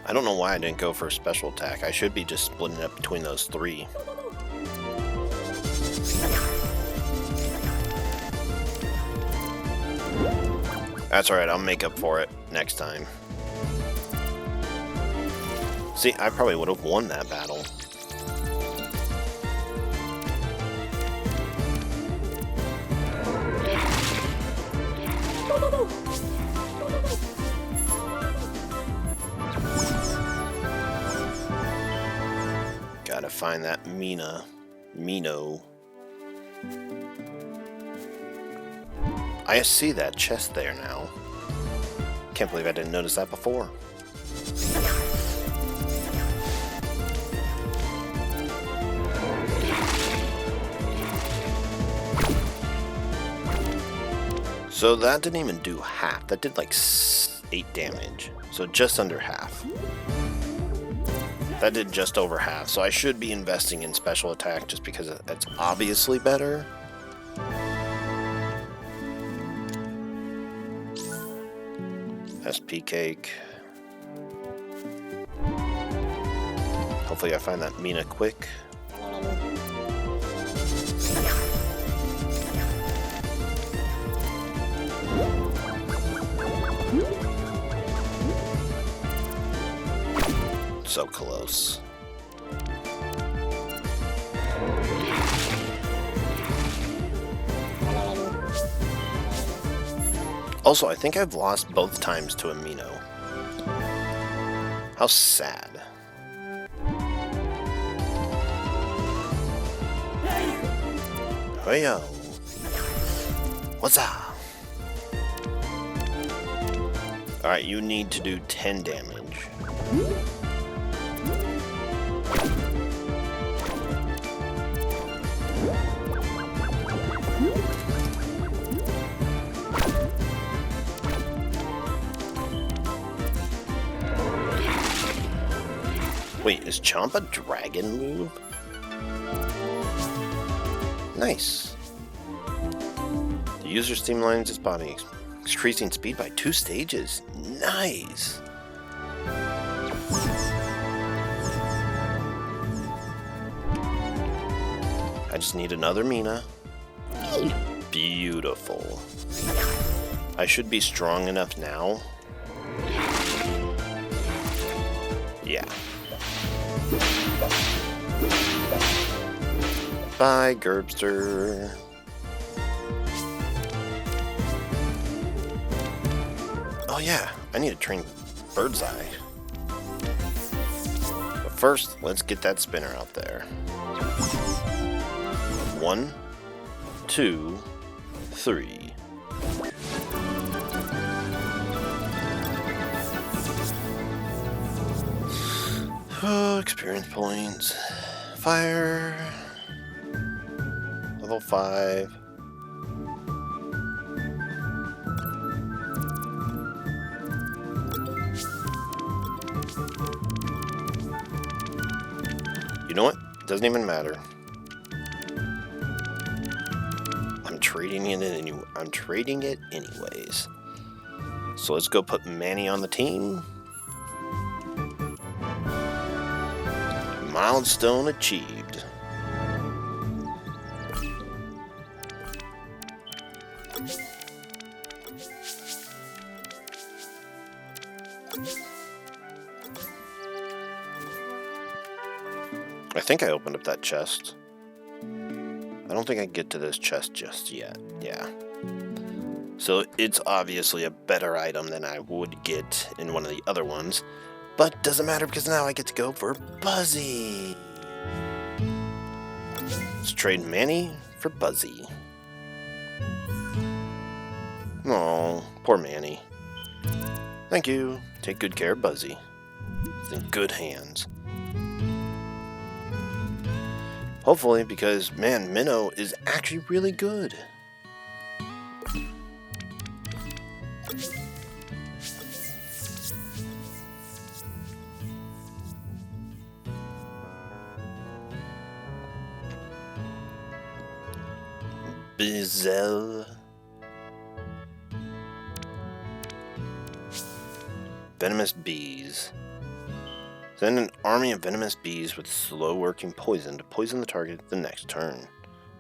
I don't know why I didn't go for a special attack. I should be just splitting it up between those three. That's alright, I'll make up for it next time. See, I probably would have won that battle. Gotta find that Mino. I see that chest there now. Can't believe I didn't notice that before. So that didn't even do half. That did like 8 damage. So just under half. That did just over half. So I should be investing in special attack just because it's obviously better. SP cake. Hopefully I find that Mina quick. So close. Also, I think I've lost both times to Amino. How sad. Hey yo. What's up? Alright, you need to do 10 damage. Wait, is Chomp a dragon move? Nice. The user streamlines its body, increasing speed by 2 stages. Nice. I just need another Mina. Beautiful. I should be strong enough now. Yeah. Bye, Gerbster. Oh yeah, I need to train Bird's Eye. But first, let's get that spinner out there. 1, 2, 3. Oh, experience points. Fire. Level 5. You know what? Doesn't even matter. I'm trading it anyways. So let's go put Manny on the team. Milestone achieved. I think I opened up that chest. I don't think I get to this chest just yet. Yeah. So it's obviously a better item than I would get in one of the other ones. But doesn't matter because now I get to go for Buzzy. Let's trade Manny for Buzzy. Oh, poor Manny. Thank you. Take good care of Buzzy. It's in good hands. Hopefully, because, man, Minnow is actually really good. Bizzle. Venomous bees. Send an army of venomous bees with slow-working poison to poison the target the next turn.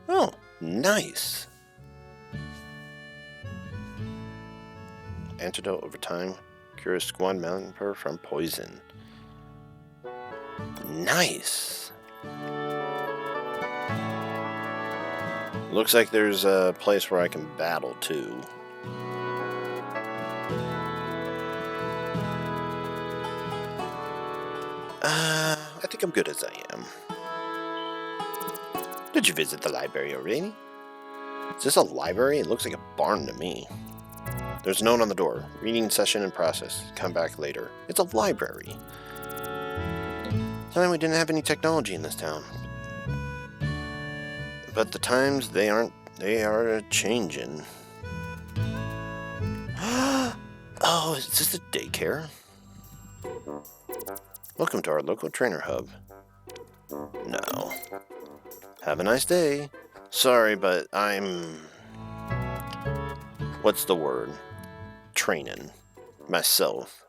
Oh, nice! Antidote over time. Cures squad member from poison. Nice! Looks like there's a place where I can battle, too. I think I'm good as I am. Did you visit the library already? Is this a library? It looks like a barn to me. There's a note on the door. Reading session in process. Come back later. It's a library. Time we didn't have any technology in this town. But the times, they are changing. Oh, is this a daycare? Welcome to our local trainer hub. No. Have a nice day. Sorry, but I'm... What's the word? Training. Myself.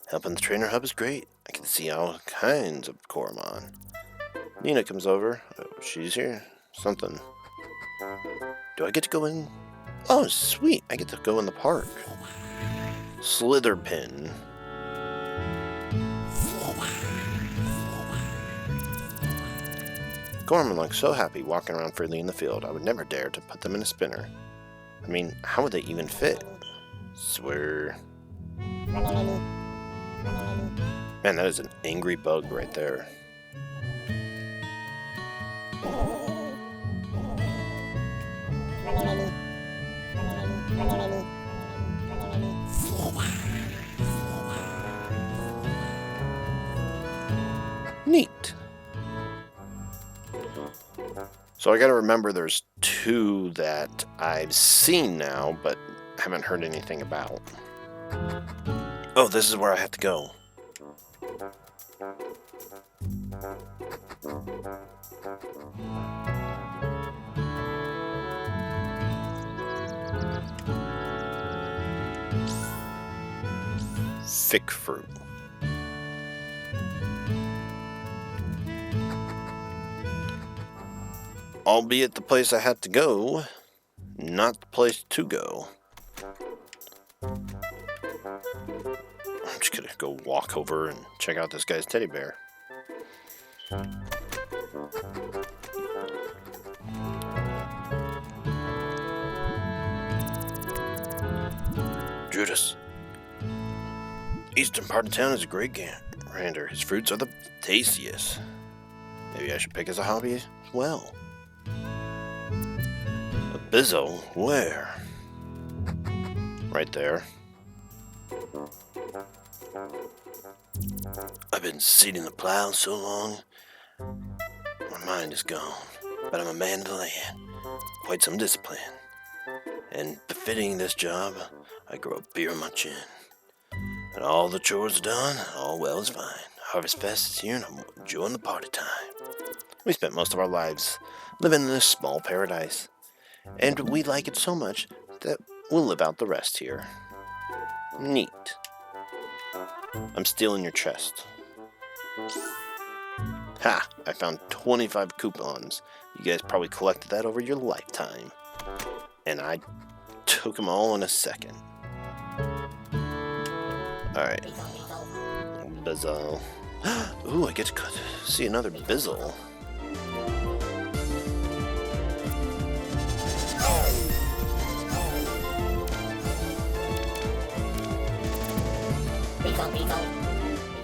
Helping the trainer hub is great. I can see all kinds of Coromon. Nina comes over. Oh, she's here. Something. Do I get to go in? Oh, sweet. I get to go in the park. Slitherpin. Coromon looks so happy walking around freely in the field. I would never dare to put them in a spinner. I mean, how would they even fit? Swear. Man, that is an angry bug right there. Neat. So I gotta remember there's two that I've seen now, but haven't heard anything about. Oh, this is where I have to go. Thick fruit. Albeit the place I had to go, not the place to go. I'm just gonna go walk over and check out this guy's teddy bear. Judas. Eastern part of town is a great gander. His fruits are the tastiest. Maybe I should pick as a hobby as well. A bizzle? Where? Right there. I've been seeding the plow so long, my mind is gone. But I'm a man of the land, quite some discipline. And befitting this job, I grow beer on my chin. And all the chores are done, all well is fine. Harvest Fest is here and I'm enjoying the party time. We spent most of our lives living in this small paradise. And we like it so much that we'll live out the rest here. Neat. I'm stealing your chest. Ha! I found 25 coupons. You guys probably collected that over your lifetime. And I took them all in a second. Alright. Bizzle. Ooh, I get to see another Bizzle.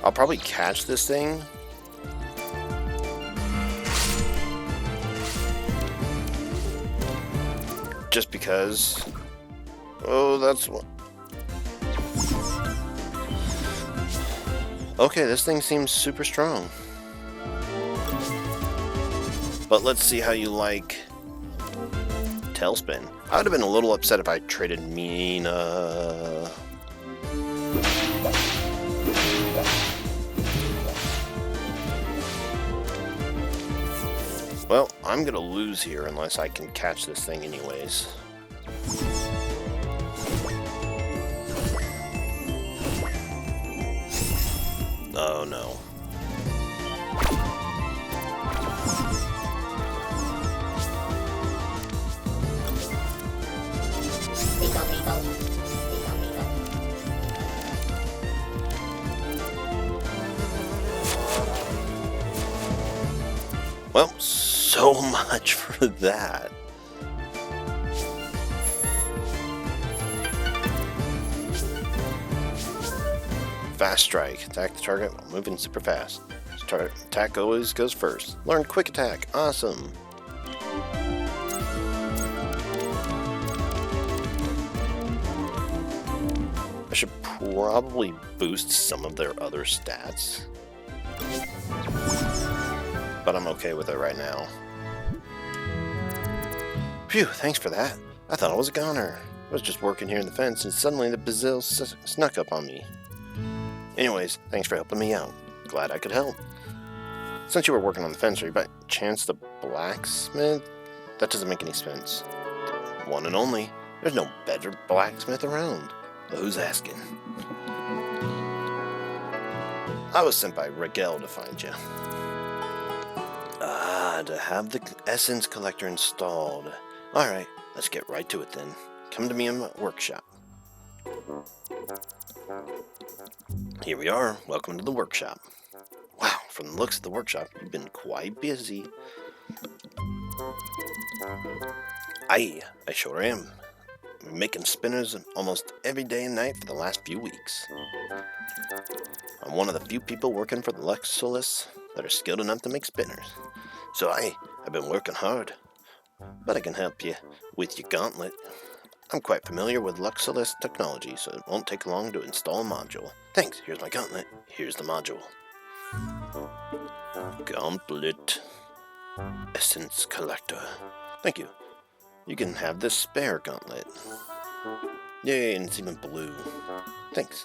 I'll probably catch this thing. Just because. Oh, that's what. Okay, this thing seems super strong. But let's see how you like Tailspin. I would have been a little upset if I traded Mina. Well, I'm gonna lose here unless I can catch this thing anyways. Oh no. Well, so much for that. Fast strike. Attack the target while moving super fast. Attack always goes first. Learn quick attack. Awesome. I should probably boost some of their other stats, but I'm okay with it right now. Phew, thanks for that. I thought I was a goner. I was just working here in the fence and suddenly the Bazil snuck up on me. Anyways, thanks for helping me out. Glad I could help. Since you were working on the fence, are you by chance the blacksmith? That doesn't make any sense. One and only. There's no better blacksmith around. But who's asking? I was sent by Regal to find you. To have the essence collector installed. Alright, let's get right to it then. Come to me in my workshop. Here we are. Welcome to the workshop. Wow, from the looks of the workshop, you've been quite busy. I sure am. I'm making spinners almost every day and night for the last few weeks. I'm one of the few people working for the Solis that are skilled enough to make spinners. So I've been working hard, but I can help you with your gauntlet. I'm quite familiar with Solis technology, so it won't take long to install a module. Thanks, here's my gauntlet. Here's the module. Gauntlet. Essence collector. Thank you. You can have this spare gauntlet. Yay, and it's even blue. Thanks.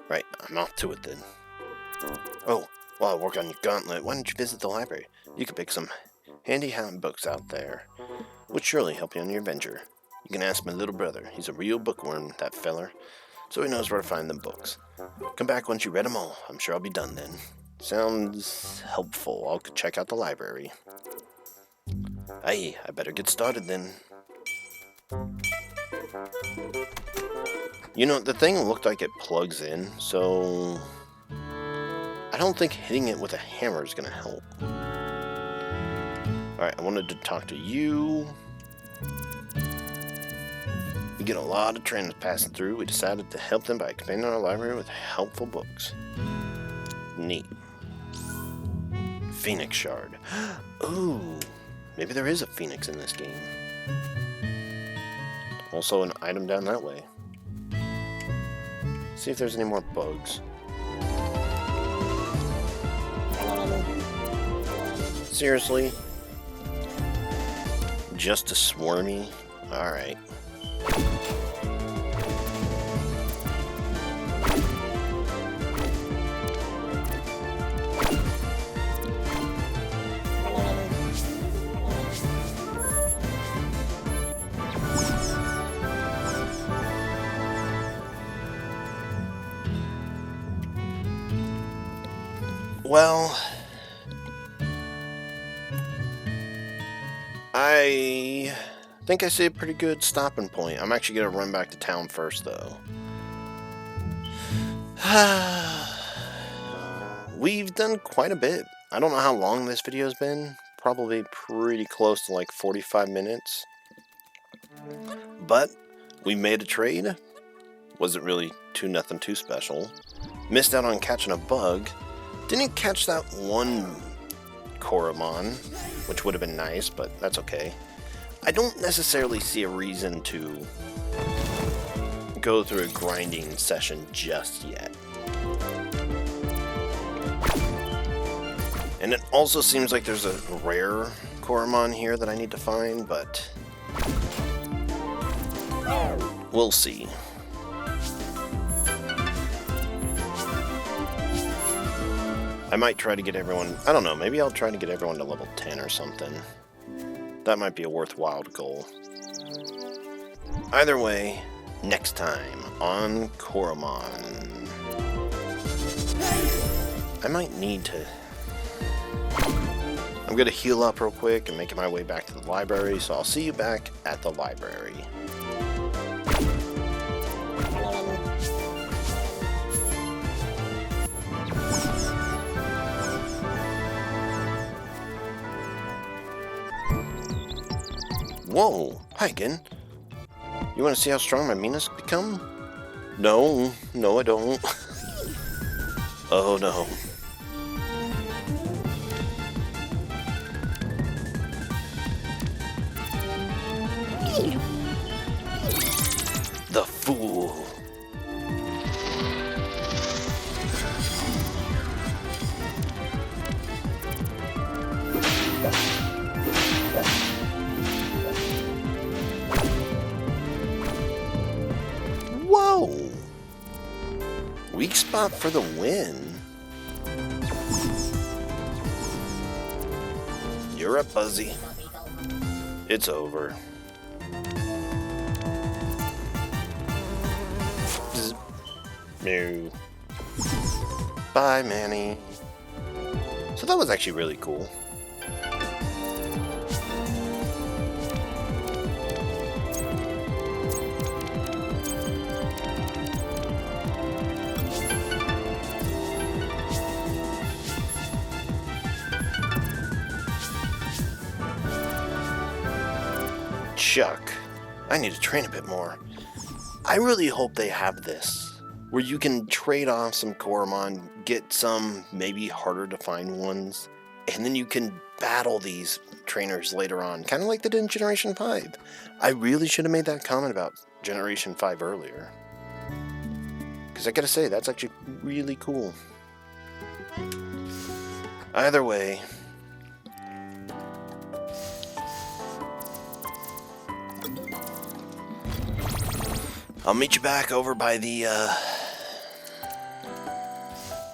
Right, I'm off to it then. Oh, while I work on your gauntlet, why don't you visit the library? You can pick some handy books out there, which surely help you on your adventure. You can ask my little brother. He's a real bookworm, that feller, so he knows where to find them books. Come back once you read them all. I'm sure I'll be done then. Sounds helpful. I'll check out the library. Hey, I better get started then. You know, the thing looked like it plugs in, so I don't think hitting it with a hammer is going to help. Alright, I wanted to talk to you. We get a lot of trends passing through. We decided to help them by expanding our library with helpful books. Neat. Phoenix Shard. Ooh, maybe there is a phoenix in this game. Also an item down that way. See if there's any more bugs. Seriously? Just a swarmy? Alright. Well, I think I see a pretty good stopping point. I'm actually going to run back to town first, though. We've done quite a bit. I don't know how long this video's been. Probably pretty close to like 45 minutes. But we made a trade. Wasn't really nothing too special. Missed out on catching a bug. Didn't catch that one Coromon, which would have been nice, but that's okay. I don't necessarily see a reason to go through a grinding session just yet. And it also seems like there's a rare Coromon here that I need to find, but we'll see. I might try to get everyone, I don't know, maybe I'll try to get everyone to level 10 or something. That might be a worthwhile goal. Either way, next time on Coromon. I might need to... I'm going to heal up real quick and make my way back to the library, so I'll see you back at the library. Whoa, hi again. You want to see how strong my Minas become? No, I don't. Oh no. The fool. Whoa! Weak spot for the win. You're up, Buzzy. It's over. Bzz. No. Bye, Manny. So that was actually really cool. Chuck, I need to train a bit more. I really hope they have this, where you can trade off some Coromon, get some maybe harder to find ones, and then you can battle these trainers later on, kind of like they did in Generation 5. I really should have made that comment about Generation 5 earlier. Because I gotta say, that's actually really cool. Either way, I'll meet you back over by the,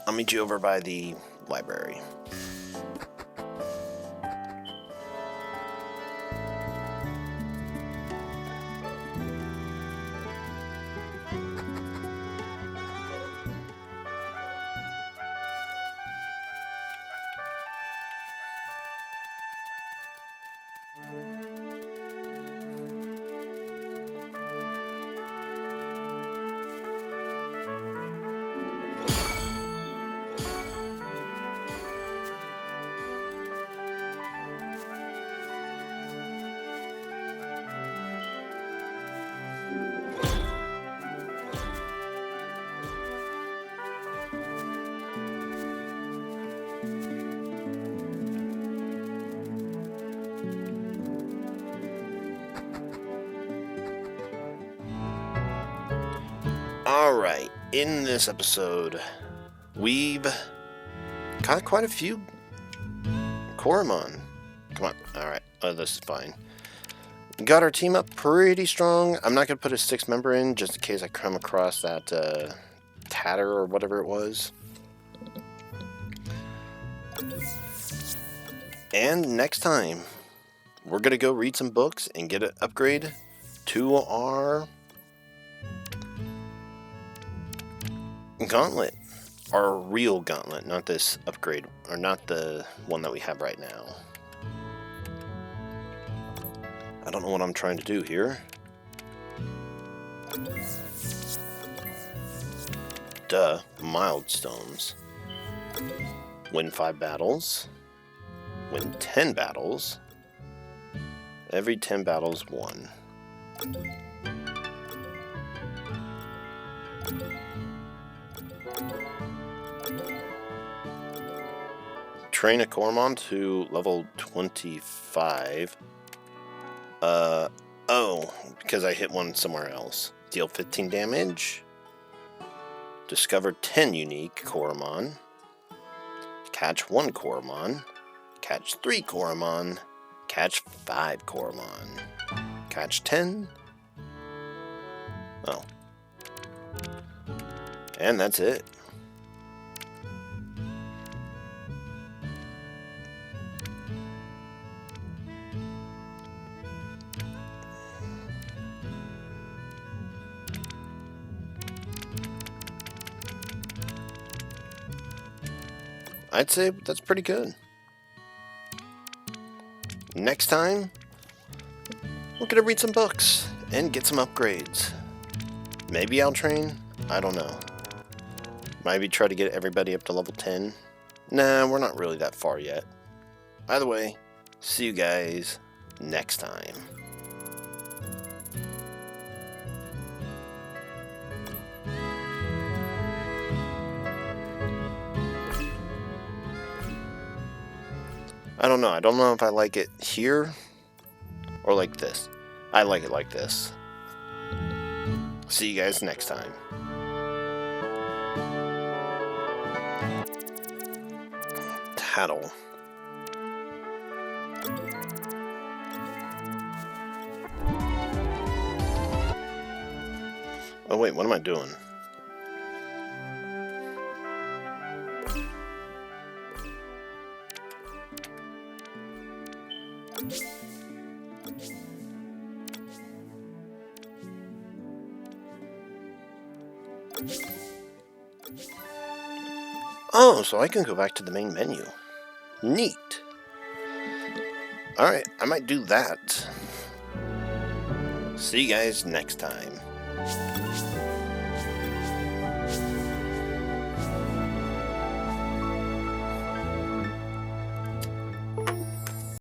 I'll meet you over by the library. Alright, in this episode, we've caught quite a few Coromon. Come on, alright, this is fine. Got our team up pretty strong. I'm not going to put a 6th member in, just in case I come across that Tatter or whatever it was. And next time, we're going to go read some books and get an upgrade to our gauntlet. Our real gauntlet, not this upgrade, or not the one that we have right now. I don't know what I'm trying to do here. Duh, milestones. Win 5 battles. Win 10 battles. Every 10 battles, 1. Train a Coromon to level 25. Oh, because I hit one somewhere else. Deal 15 damage. Discover 10 unique Coromon. Catch 1 Coromon. Catch 3 Coromon. Catch 5 Coromon. Catch 10. Oh. And that's it. I'd say that's pretty good. Next time, we're gonna read some books and get some upgrades. Maybe I'll train? I don't know. Maybe try to get everybody up to level 10. Nah, we're not really that far yet. Either way, see you guys next time. I don't know. I don't know if I like it here or like this. I like it like this. See you guys next time. Tattle. Oh wait, what am I doing? Oh, so I can go back to the main menu. Neat. Alright, I might do that. See you guys next time.